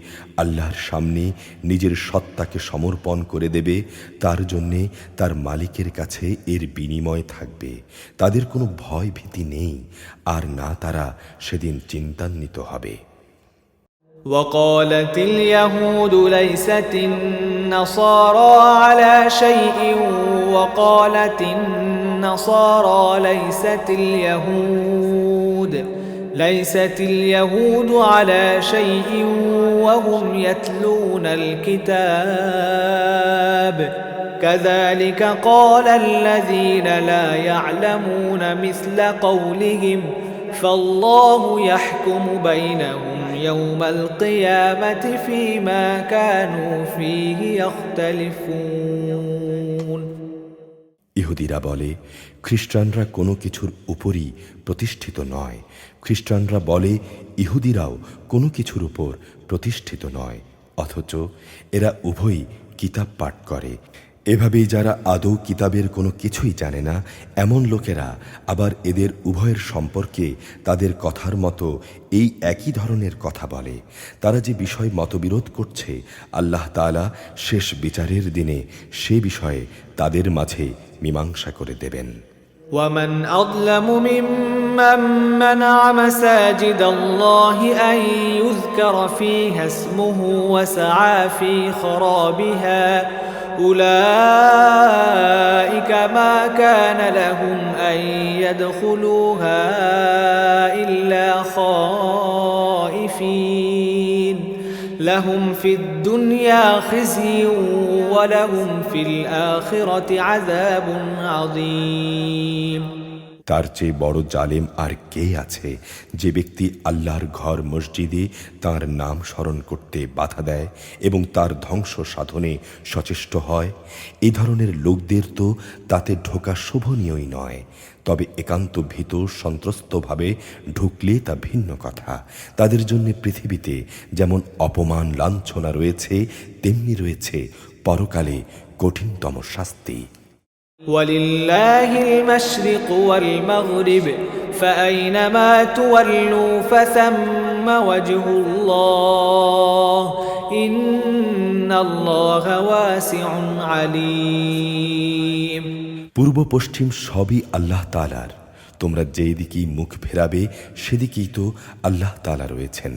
Speaker 2: আল্লাহর সামনে নিজের সত্তাকে সমর্পণ করে দেবে তার জন্যে তার মালিকের কাছে এর বিনিময় থাকবে। তাদের কোনো ভয় ভীতি নেই আর না তারা সেদিন চিন্তান্বিত হবে।
Speaker 1: وقالت اليهود ليست النصارى على شيء وقالت النصارى ليست اليهود على شيء وهم يتلون الكتاب كذلك قال الذين لا يعلمون مثل قولهم فالله يحكم بينهم يوم القيامة فيما كانوا فيه يختلفون
Speaker 2: ইহুদিরা বলে খ্রিস্টানরা কোনো কিছুর উপরই প্রতিষ্ঠিত নয়, খ্রিস্টানরা বলে ইহুদিরাও কোনো কিছুর উপর প্রতিষ্ঠিত নয়, অথচ এরা উভয়ই কিতাব পাঠ করে। এভাবেই যারা আদৌ কিতাবের কোনো কিছুই জানে না এমন লোকেরা আবার এদের উভয়ের সম্পর্কে তাদের কথার মতো এই একই ধরনের কথা বলে। তারা যে বিষয় মতবিরোধ করছে আল্লাহ তাআলা শেষ বিচারের দিনে সে বিষয়ে তাদের মাঝে মীমাংসা করে দেবেন।
Speaker 1: ومن أظلم ممن منع مساجد الله أن يذكر فيها اسمه وسعى في خرابها أولئك ما كان لهم أن يدخلوها إلا خائفين لهم في الدنيا خزي ولهم في الآخرة عذاب عظيم
Speaker 2: তার চেয়ে বড় জালেম আর কে আছে যে ব্যক্তি আল্লাহর ঘর মসজিদে তার নাম স্মরণ করতে বাধা দেয় এবং তার ধ্বংস সাধনে সচেষ্ট হয়। এই ধরনের লোকদের তো তাতে ঢোকা শোভনীয়ই নয়, তবে একান্ত ভীত সন্ত্রস্তভাবে ঢুকলে তা ভিন্ন কথা। তাদের জন্য পৃথিবীতে যেমন অপমান লাঞ্ছনা রয়েছে তেমনি রয়েছে পরকালে কঠিনতম শাস্তি।
Speaker 1: ولله المشرق والمغرب فأينما تولوا فثم وجه الله إن الله واسع عليم
Speaker 2: পূর্ব পশ্চিম সবই আল্লাহ তাআলার। তোমরা যেই দিকেই মুখ ফেরাবে সেদিকেই তো আল্লাহ তাআলা রয়েছেন।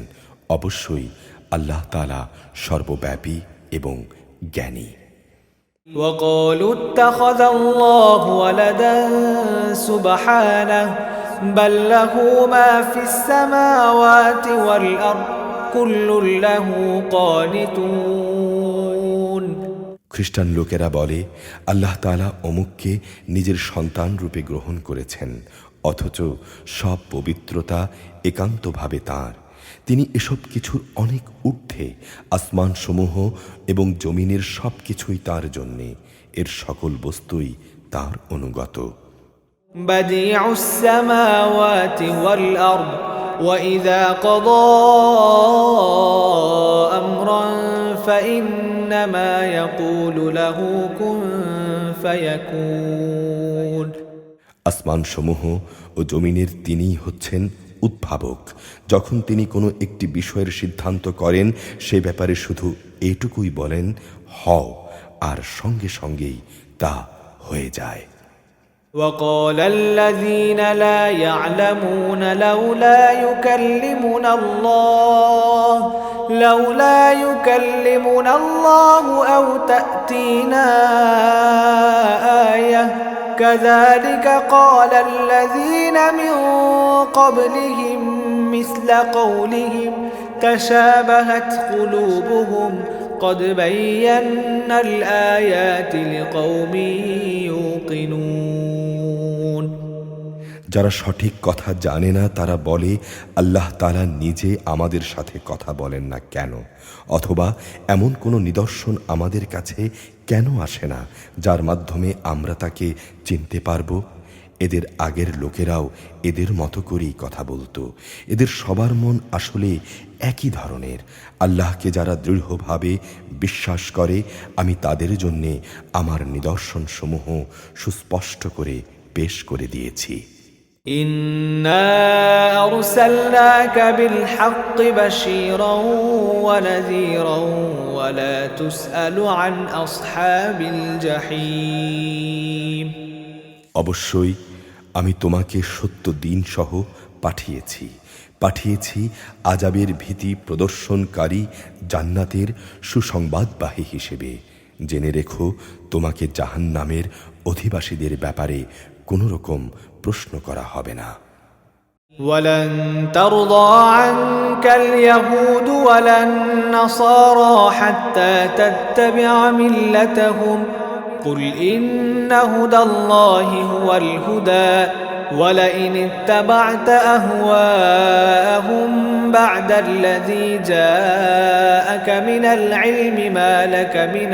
Speaker 2: অবশ্যই আল্লাহ তাআলা সর্বব্যাপী এবং জ্ঞানী।
Speaker 1: وقالوا اتخذ الله ولدا سبحانه بل له ما في السماوات والأرض كل له قانتون
Speaker 2: খ্রিস্টান লোকেরা বলে আল্লাহ তাআলা অমুককে নিজের সন্তান রূপে গ্রহণ করেছেন, অথচ সব পবিত্রতা একান্তভাবে তাঁর। তিনি এসব কিছুর অনেক ঊর্ধ্বে। আসমান সমূহ এবং জমিনের সব কিছুই তাঁর জন্যে, এর সকল বস্তুই তাঁর অনুগত।
Speaker 1: বাদিউস সামাওয়াতি ওয়াল আরদ ওয়া ইযা ক্বাদা আমরান ফাইন্নামা ইয়াকুলু লাহু কুন ফায়াকুন।
Speaker 2: আসমান সমূহ ও জমিনের তিনিই হচ্ছেন উদ্ভাবক। যখন তিনি কোনো একটি বিষয়ের সিদ্ধান্ত করেন সে ব্যাপারে শুধু এটুকুই বলেন হও, আর সঙ্গে সঙ্গেই তা হয়ে যায়।
Speaker 1: وقال الذين لا يعلمون لولا يكلمنا الله أو تأتينا آية كذلك قال الذين من قبلهم مثل قولهم تشابهت قلوبهم قد بينا الآيات لقوم يوقنون
Speaker 2: যারা সঠিক কথা জানে না তারা বলে আল্লাহ তাআলা নিজে আমাদের সাথে কথা বলেন না কেন, অথবা এমন কোনো নিদর্শন আমাদের কাছে কেন আসে না যার মাধ্যমে আমরা তাকে চিনতে পারব। এদের আগের লোকেরাও এদের মতো করেই কথা বলতো। এদের সবার মন আসলে একই ধরনের। আল্লাহকে যারা দৃঢ়ভাবে বিশ্বাস করে আমি তাদের জন্যে আমার নিদর্শন সমূহ সুস্পষ্ট করে পেশ করে দিয়েছি।
Speaker 1: إنا أرسلناك بالحق بشيرا ونذيرا ولا تسأل عن أصحاب الجحيم
Speaker 2: অবশ্যই আমি তোমাকে সত্য দিন সহ পাঠিয়েছি আযাবের ভীতি প্রদর্শনকারী জান্নাতের সুসংবাদবাহী হিসেবে। জেনে রেখো তোমাকে জাহান্নামের অধিবাসীদের ব্যাপারে কোনো রকম প্রশ্ন করা হবে না।
Speaker 1: ولن ترضى عنك اليهود ولا النصارى حتى تتبع ملتهم قل إن هدى الله هو الهدى ولئن اتبعت أهواءهم بعد الذي جاءك من العلم ما لك من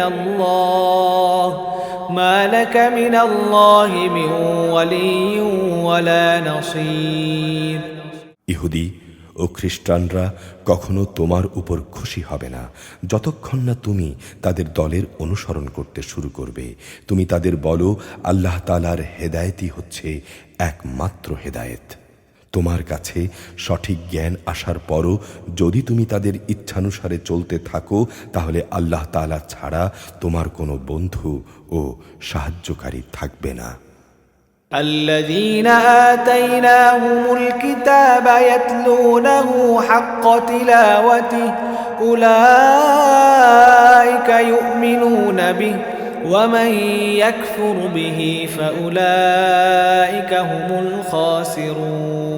Speaker 1: الله من ولي ولا نصير
Speaker 2: ইহুদি ও খ্রিস্টানরা কখনো তোমার উপর খুশি হবে না যতক্ষণ না তুমি তাদের দলের অনুসরণ করতে শুরু করবে। তুমি তাদের বলো, আল্লাহ তাআলার হেদায়েতই হচ্ছে একমাত্র হেদায়েত। তোমার কাছে সঠিক জ্ঞান আসার পরও যদি তুমি তাদের ইচ্ছানুসারে চলতে থাকো, তাহলে আল্লাহ তাআলা ছাড়া তোমার কোনো বন্ধু ও সাহায্যকারী থাকবে না।
Speaker 1: الذين آتيناهم الكتاب يتلونه حق تلاوته أولئك يؤمنون به ومن يكفر به فأولئك هم الخاسرون।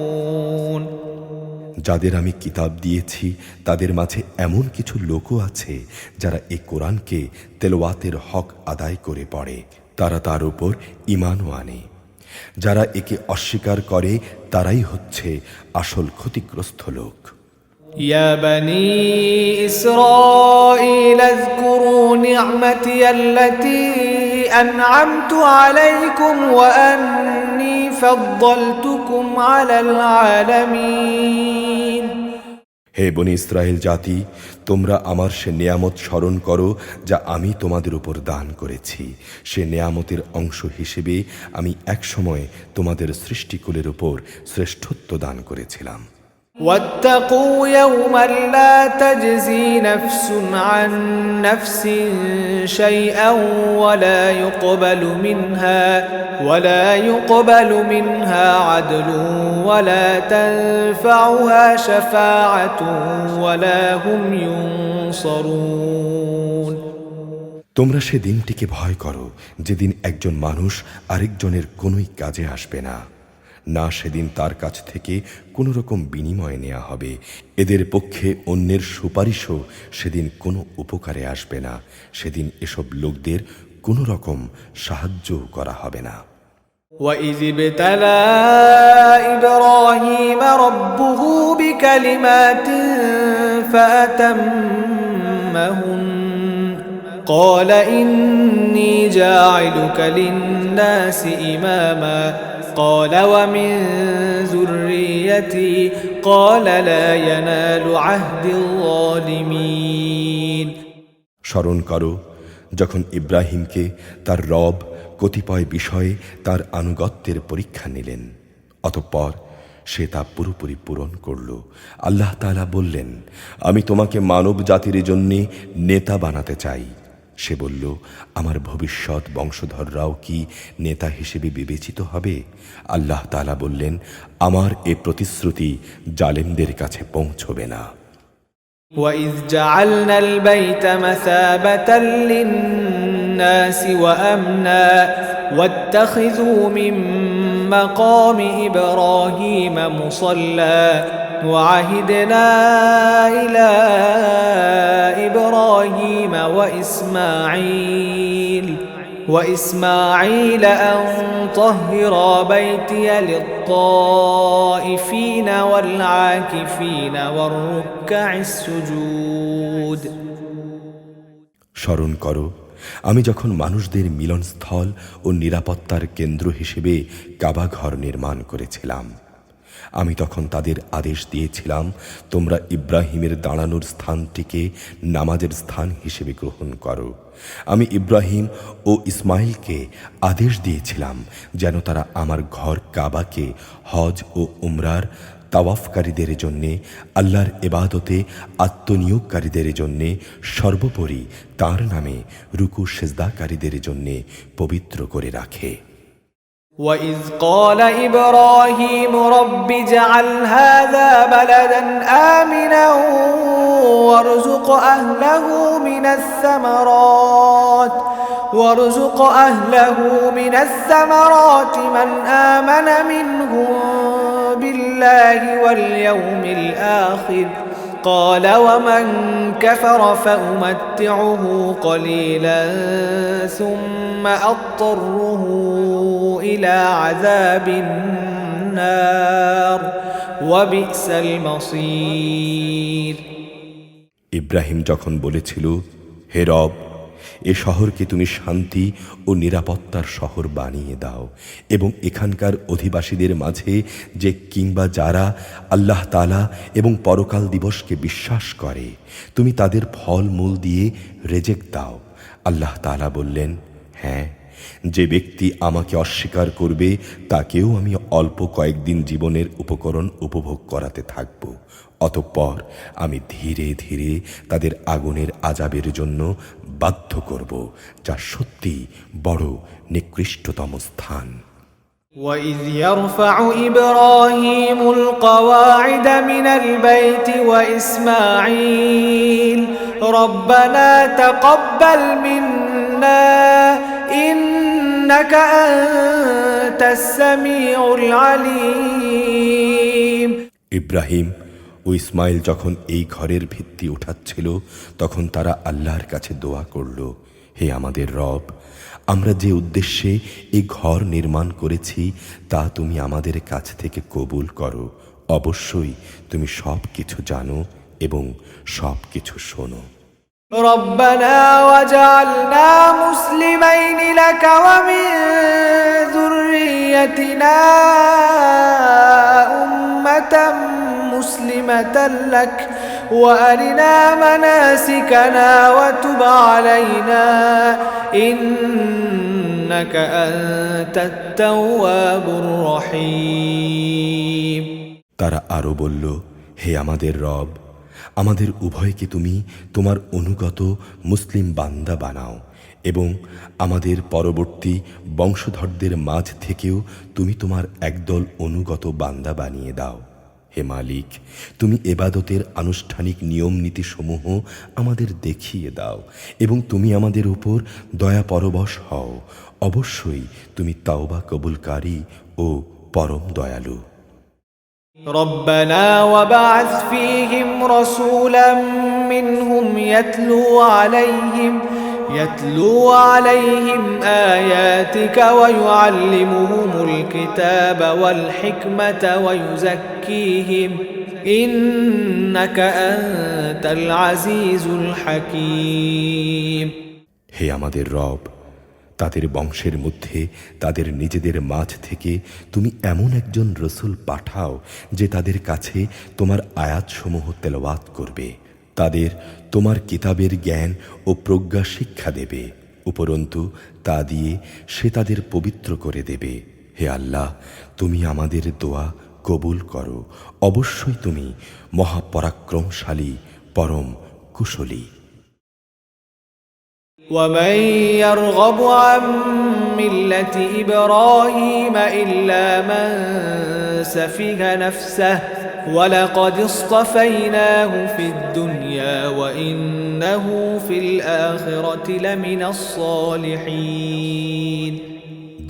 Speaker 2: যাদের আমি কিতাব দিয়েছি তাদের মাঝে এমন কিছু লোকও আছে যারা এই কোরআনকে তেলাওয়াতের হক আদায় করে পড়ে, তারা তার উপর ঈমানও আনে। যারা একে অস্বীকার করে তারাই হচ্ছে আসল ক্ষতিগ্রস্ত লোক।
Speaker 1: يا بني إسرائيل اذكروا نعمتي التي أنعمت عليكم وأني فضلتكم على العالمين।
Speaker 2: হে বনি ইসরায়েল জাতি, তোমরা আমার সে নেয়ামত স্মরণ করো যা আমি তোমাদের উপর দান করেছি। সে নেয়ামতের অংশ হিসেবে আমি একসময় তোমাদের সৃষ্টিকুলের উপর শ্রেষ্ঠত্ব দান করেছিলাম।
Speaker 1: واتقوا يوما لا تجزي نفس عن نفس شيئا ولا يقبل منها عدل ولا تنفعها شفاعة ولا هم ينصرون।
Speaker 2: তোমরা সে দিনটিকে ভয় করো যেদিন একজন মানুষ আরেকজনের কোনোই কাজে আসবে না, না সেদিন তার কাছ থেকে কোনো রকম বিনিময় নেওয়া হবে। এদের পক্ষে অন্যের সুপারিশও সেদিন কোনো উপকারে আসবে না। সেদিন এসব লোকদের কোনো রকম সাহায্য করা হবে না।
Speaker 1: وَإِذِ ابْتَلَى إِبْرَاهِيمَ رَبُّهُ بِكَلِمَاتٍ فَأَتَمَّهُنَّ قَالَ إِنِّي جَاعِلُكَ لِلنَّاسِ إِمَامًا قال ومن ذريتي قال لا ينال عهد الظالمين।
Speaker 2: স্মরণ করো যখন ইব্রাহিমকে তার রব কতিপয় বিষয়ে তার আনুগত্যের পরীক্ষা নিলেন, অতঃপর সে তা পুরোপুরি পূরণ করল। আল্লাহ তাআলা বললেন, আমি তোমাকে মানব জাতির জন্যে নেতা বানাতে চাই। সে বলল, আমার ভবিষ্যৎ বংশধররাও কি নেতা হিসেবে বিবেচিত হবে? আল্লাহ তাআলা বললেন, আমার এ প্রতিশ্রুতি জালেমদের কাছে পৌঁছবে না।
Speaker 1: وَإِذْ جَعَلْنَا الْبَيْتَ مَثَابَةً لِلنَّاسِ وَأَمْنًا وَاتَّخِذُوا مِن مَّقَامِ إِبْرَاهِيمَ مُصَلًّى وَعَهِدْنَا إِلَى إِبْرَاهِيمَ وَإِسْمَاعِيلَ أَن طَهِّرَا بَيْتِيَ لِلطَّائِفِينَ وَالْعَاكِفِينَ وَالرُّكَّعِ السُّجُودِ।
Speaker 2: স্মরণ করো আমি যখন মানুষদের মিলনস্থল ও নিরাপত্তার কেন্দ্র হিসেবে কাবা ঘর নির্মাণ করেছিলাম, আমি তখন তাদের আদেশ দিয়েছিলাম, তোমরা ইব্রাহিমের দাঁড়ানোর স্থানটিকে নামাজের স্থান হিসেবে গ্রহণ করো। আমি ইব্রাহিম ও ইসমাইলকে আদেশ দিয়েছিলাম যেন তারা আমার ঘর কাবাকে হজ ও উমরার তাওয়াফকারীদের জন্যে, আল্লাহর ইবাদতে আত্মনিয়োগকারীদের জন্যে, সর্বোপরি তাঁর নামে রুকু সেজদাকারীদের জন্যে পবিত্র করে রাখে।
Speaker 1: وَإِذْ قَالَ إِبْرَاهِيمُ رَبِّ اجْعَلْ هَذَا بَلَدًا آمِنًا وَارْزُقْ أَهْلَهُ مِنَ الثَّمَرَاتِ مَنْ آمَنَ مِنْهُم بِاللَّهِ وَالْيَوْمِ الْآخِرِ قال ومن كفر فأمتعه قليلا ثم أضطره إلى عذاب النار وبئس المصير।
Speaker 2: ইব্রাহিম যখন বলেছিল, হে রব, এ শহরকে তুমি শান্তি ও নিরাপত্তার শহর বানিয়ে দাও এবং এখানকার অধিবাসীদের মাঝে যে কিংবা যারা আল্লাহ তাআলা এবং পরকাল দিবসকে বিশ্বাস করে তুমি তাদের ফল মূল দিয়ে রেজেক দাও। আল্লাহ তাআলা বললেন, হ্যাঁ, যে ব্যক্তি আমাকে অস্বীকার করবে তাকেও আমি অল্প কয়েকদিন জীবনের উপকরণ উপভোগ করাতে থাকব, অতঃপর আমি ধীরে ধীরে তাদের আগুনের আযাবের জন্য বাধ্য করব, যা সত্যি বড় নিকৃষ্টতম স্থান।
Speaker 1: وَإِذْ يَرْفَعُ إِبْرَاهِيمُ الْقَوَاعِدَ مِنَ الْبَيْتِ وَإِسْمَاعِيلُ رَبَّنَا تَقَبَّلْ مِنَّا إِنَّكَ أَنْتَ السَّمِيعُ الْعَلِيمُ।
Speaker 2: ইব্রাহিম ও ইসমাইল যখন এই ঘরের ভিত্তি উঠাচ্ছিল তখন তারা আল্লাহর কাছে দোয়া করল, হে আমাদের রব, আমরা যে উদ্দেশ্যে এই ঘর নির্মাণ করেছি তা তুমি আমাদের কাছ থেকে কবুল করো। অবশ্যই তুমি সব কিছু জানো এবং সব কিছু শোনো।
Speaker 1: ربنا وجعلنا مسلمين لك ومن ذريتنا أمة مسلمة لك وأرنا مناسكنا وتب علينا إنك أنت التواب الرحيم।
Speaker 2: তারা আরো বলল, হে আমাদের রব, আমাদের উভয়কে তুমি তোমার অনুগত মুসলিম বান্দা বানাও এবং আমাদের পরবর্তী বংশধরদের মাঝ থেকেও তুমি তোমার একদল অনুগত বান্দা বানিয়ে দাও। হে মালিক, তুমি এবাদতের আনুষ্ঠানিক নিয়ম নীতিসমূহ আমাদের দেখিয়ে দাও এবং তুমি আমাদের উপর দয়া পরবশ হও। অবশ্যই তুমি তাওবা কবুলকারী ও পরম দয়ালু।
Speaker 1: ربنا وبعث فيهم رسولا منهم يتلو عليهم آياتك ويعلمهم الكتاب والحكمة ويزكيهم إنك أنت العزيز الحكيم।
Speaker 2: হে আমাদের রব, তাদের বংশের মধ্যে তাদের নিজেদের মাঝ থেকে তুমি এমন একজন রসুল পাঠাও যে তাদের কাছে তোমার আয়াতসমূহ তেলাওয়াত করবে, তাদের তোমার কিতাবের জ্ঞান ও প্রজ্ঞা শিক্ষা দেবে, উপরন্তু তা দিয়ে সে তাদের পবিত্র করে দেবে। হে আল্লাহ, তুমি আমাদের দোয়া কবুল করো। অবশ্যই তুমি মহাপরাক্রমশালী, পরম কুশলী।
Speaker 1: ومن يرغب عن ملة إبراهيم إلا من سفه نفسه ولقد اصطفيناه في الدنيا وإنه في الآخرة لمن الصالحين।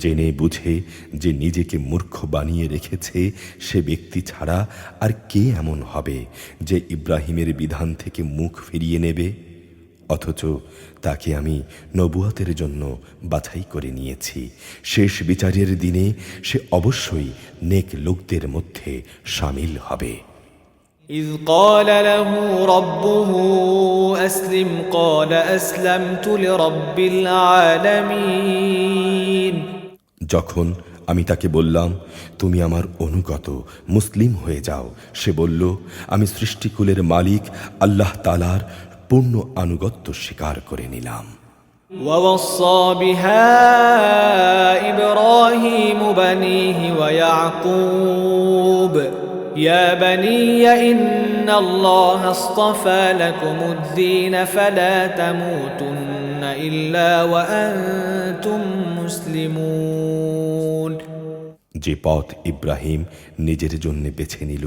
Speaker 2: জেনে বুঝে যে নিজেকে মূর্খ বানিয়ে রেখেছে সে ব্যক্তি ছাড়া আর কে এমন হবে যে ইব্রাহিমের বিধান থেকে মুখ ফিরিয়ে নেবে? অথচ তাকে আমি নবুয়তের জন্য বাছাই করে নিয়েছি। শেষ বিচারের দিনে সে অবশ্যই নেক লোকদের মধ্যে শামিল হবে।
Speaker 1: إذ قال له ربه أسلم قال أسلمت لرب العالمين।
Speaker 2: যখন আমি তাকে বললাম, তুমি আমার অনুগত, মুসলিম হয়ে যাও, সে বলল, আমি সৃষ্টিকুলের মালিক আল্লাহ তাআলার পূর্ণ আনুগত্য স্বীকার করে নিলাম।
Speaker 1: ووصى بها إبراهيم بنيه ويعقوب يا بني إن الله اصطفى لكم الدين فلا تموتن إلا وأنتم مسلمون।
Speaker 2: যে পথ ইব্রাহিম নিজের জন্য বেছে নিল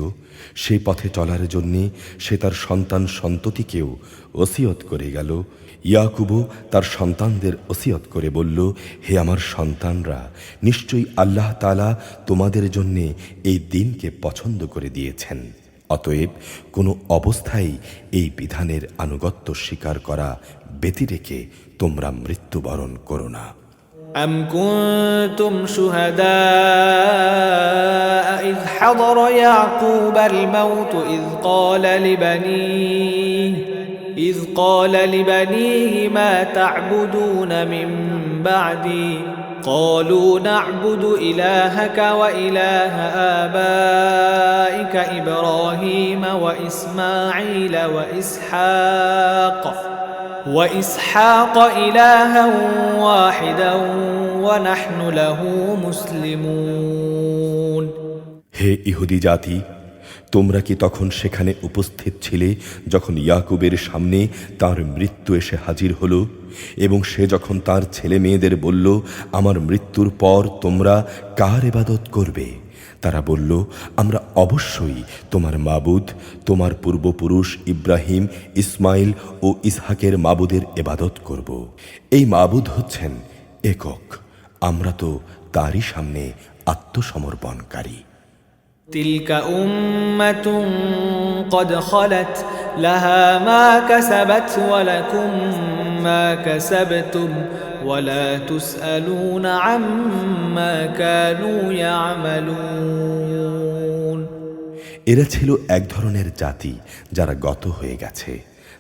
Speaker 2: সেই পথে চলার জন্যে সে তার সন্তান সন্ততিকেও ওসিয়ত করে গেল। ইয়াকুবও তার সন্তানদের ওসিয়ত করে বলল, হে আমার সন্তানরা, নিশ্চয়ই আল্লাহ তাআলা তোমাদের জন্যে এই দিনকে পছন্দ করে দিয়েছেন, অতএব কোনো অবস্থায় এই বিধানের আনুগত্য স্বীকার করা ব্যতি রেখে তোমরা মৃত্যুবরণ করো না।
Speaker 1: أم كنتم شهداء إذ حضر يعقوب الموت إذ قال إذ قال لبنيه ما تعبدون من بعدي قالوا نعبد إلهك وإله آبائك إبراهيم وإسماعيل وإسحاق إلها واحدا ونحن له مسلمون
Speaker 2: হে ইহুদি জাতি, তোমরা কি তখন সেখানে উপস্থিত ছিলে যখন ইয়াকুবের সামনে তার মৃত্যু এসে হাজির হলো এবং সে যখন তার ছেলে মেয়েদের বলল, আমার মৃত্যুর পর তোমরা কার ইবাদত করবে? তারা বলল, আমরা অবশ্যই তোমার মাবুদ, তোমার পূর্বপুরুষ ইব্রাহিম, ইসমাইল ও ইসহাকের মাবুদের ইবাদত করব। এই মাবুদ হচ্ছেন একক, আমরা তো তারই সামনে আত্মসমর্পণকারী।
Speaker 1: تلك أمة قد خلت لها ما كسبت ولكم ما كسبتم ولا تسألون عما كانوا يعملون
Speaker 2: এরা ছিল এক ধরনের জাতি যারা গত হয়ে গেছে,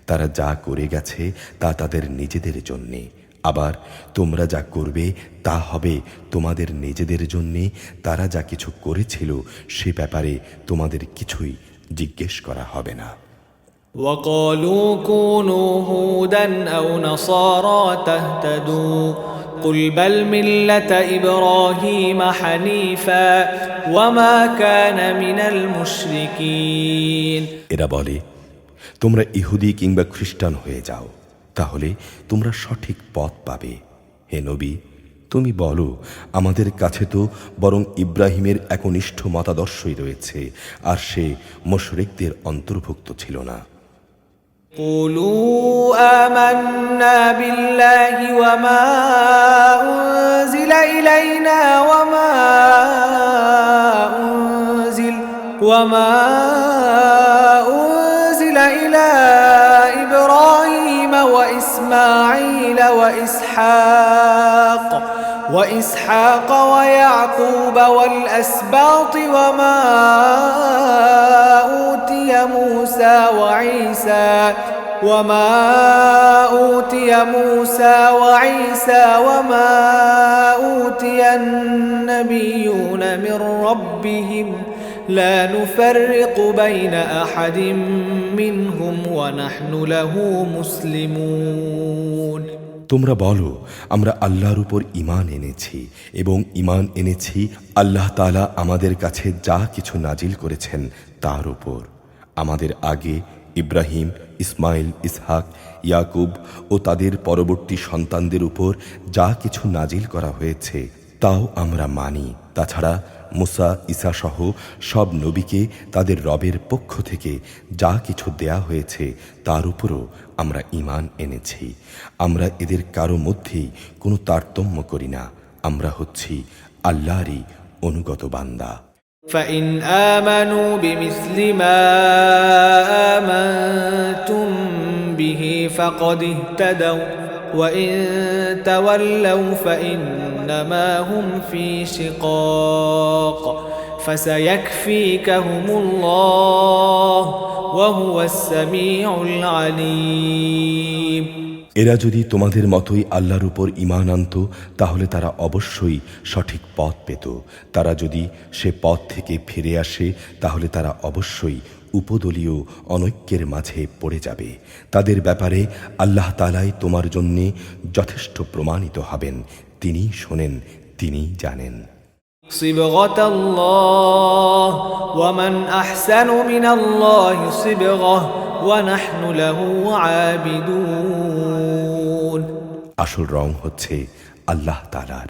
Speaker 2: তারা যা করে গেছে তা তাদের নিজেদের জন্যে, আবার তোমরা যা করবে তা হবে তোমাদের নিজেদের জন্যে। তারা যা কিছু করেছিল সে ব্যাপারে তোমাদের কিছুই জিজ্ঞেস করা হবে না।
Speaker 1: وقالوا كونوا هودا أو نصارى تهتدوا قل بل ملة إبراهيم حنيفا وما كان من المشركين
Speaker 2: এরা বলে, তোমরা ইহুদি কিংবা খ্রিস্টান হয়ে যাও, তাহলে তোমরা সঠিক পথ পাবে। হে নবী, তুমি বলো, আমাদের কাছে তো বরং ইব্রাহিমের একনিষ্ঠ মতাদর্শই রয়েছে, আর সে মুশরিকদের অন্তর্ভুক্ত ছিল না।
Speaker 1: قولوا آمنا بالله وما أنزل إلينا وما أنزل إلى إبراهيم وإسماعيل وإسحاق ويعقوب والأسباط وما أوتي موسى وعيسى وما أوتي النبيون من ربهم لا نفرق بين أحد منهم ونحن له مسلمون
Speaker 2: তোমরা বলো, আমরা আল্লাহর উপর ঈমান এনেছি এবং ঈমান এনেছি আল্লাহ তাআলা আমাদের কাছে যা কিছু নাজিল করেছেন তার উপর। আমাদের আগে ইব্রাহিম, ইসমাইল, ইসহাক, ইয়াকুব ও তাদের পরবর্তী সন্তানদের উপর যা কিছু নাজিল করা হয়েছে তাও আমরা মানি। তাছাড়া মুসা, ঈসা সহ সব নবীকে তাদের রবের পক্ষ থেকে যা কিছু দেয়া হয়েছে তার উপরও আমরা ঈমান এনেছি। আমরা এদের কারো মধ্যেই কোনো তারতম্য করি না, আমরা হচ্ছি আল্লাহরই অনুগত বান্দা।
Speaker 1: فإن آمنوا بمثل ما آمنتم به فقد اهتدوا وإن تولوا فإنما هم في شقاق فسيكفيكهم الله وهو السميع العليم
Speaker 2: এরা যদি তোমাদের মতোই আল্লাহর উপর ঈমান আনত তাহলে তারা অবশ্যই সঠিক পথ পেত। তারা যদি সে পথ থেকে ফিরে আসে তাহলে তারা অবশ্যই উপদলীয় অনৈক্যের মাঝে পড়ে যাবে। তাদের ব্যাপারে আল্লাহ তাআলাই তোমার জন্য যথেষ্ট প্রমাণিত হবেন। তিনি শোনেন, তিনি জানেন।
Speaker 1: صبغة الله ومن أحسن من الله صبغة ونحن له عابدون
Speaker 2: আসল রং হচ্ছে আল্লাহ তাআলার।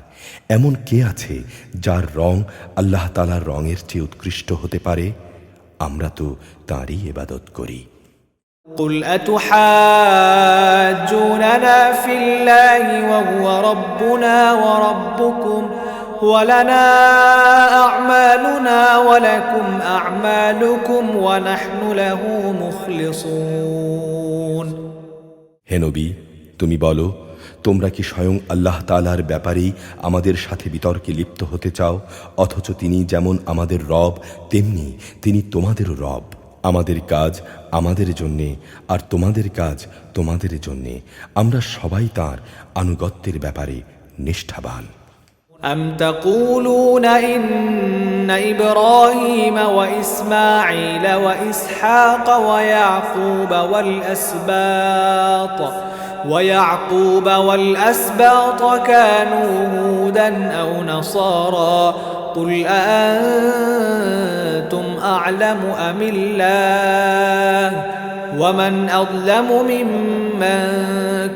Speaker 2: এমন কে আছে যার রং আল্লাহ তাআলার রঙের চেয়ে উৎকৃষ্ট হতে পারে? আমরা তো তাঁরই ইবাদত করি।
Speaker 1: قل أتحاجوننا في الله وهو ربنا وربكم ولنا أعمالنا ولكم أعمالكم ونحن له مخلصون
Speaker 2: হে নবী, তুমি বলো, তোমরা কি স্বয়ং আল্লাহ তাআলার ব্যাপারেই আমাদের সাথে বিতর্কে লিপ্ত হতে চাও, অথচ তিনি যেমন আমাদের রব তেমনি তিনি তোমাদেরও রব। আমাদের কাজ আমাদের জন্যে আর তোমাদের কাজ তোমাদের জন্যে, আমরা সবাই তাঁর আনুগত্যের ব্যাপারে নিষ্ঠাবান।
Speaker 1: أم تقولون إن إبراهيم وإسماعيل وإسحاق ويعقوب والأسباط كانوا هودا أو نصارى قل أأنتم أعلم أم الله ومن أظلم ممن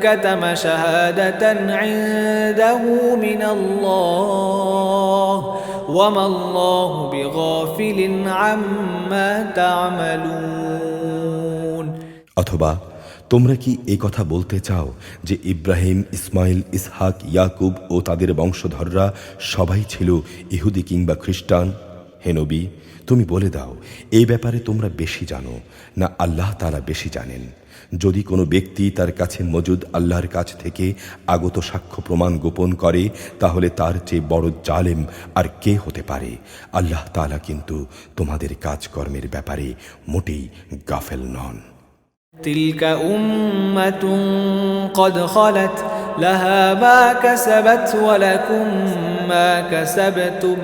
Speaker 1: كتم شهادة عنده من الله وما الله بغافل عما تعملون।
Speaker 2: অথবা তোমরা কি এই কথা বলতে চাও যে ইব্রাহিম, ইসমাইল, ইসহাক, ইয়াকুব ও তাদের বংশধররা সবাই ছিল ইহুদি কিংবা খ্রিস্টান? হে নবী, তুমি বলে দাও, এই ব্যাপারে তোমরা বেশি জানো না আল্লাহ তাআলা বেশি জানেন? যদি কোনো ব্যক্তি তার কাছে মজুদ আল্লাহর কাছ থেকে আগত সাক্ষ্য প্রমাণ গোপন করে, তাহলে তার চেয়ে বড় জালেম আর কে হতে পারে? আল্লাহ তাআলা কিন্তু তোমাদের কাজকর্মের ব্যাপারে মোটেই গাফেল নন।
Speaker 1: تلك أمة قد خلت لها ما كسبت ولكم ما كسبتم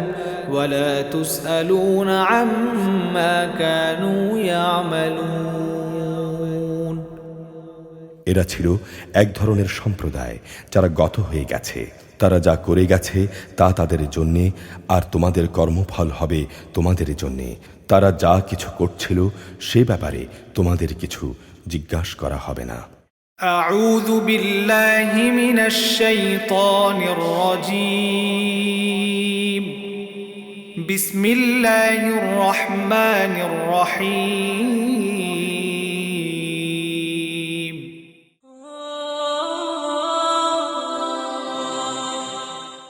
Speaker 1: ولا تسألون عما كانوا يعملون।
Speaker 2: এরা ছিল এক ধরনের সম্প্রদায় যারা গত হয়ে গেছে। তারা যা করে গেছে তা তাদের জন্যে, আর তোমাদের কর্মফল হবে তোমাদের জন্যে। তারা যা কিছু করছিল সে ব্যাপারে তোমাদের কিছু জিজ্ঞাসা করা হবে না।
Speaker 1: أعوذ بالله من الشيطان الرجيم بسم الله الرحمن الرحيم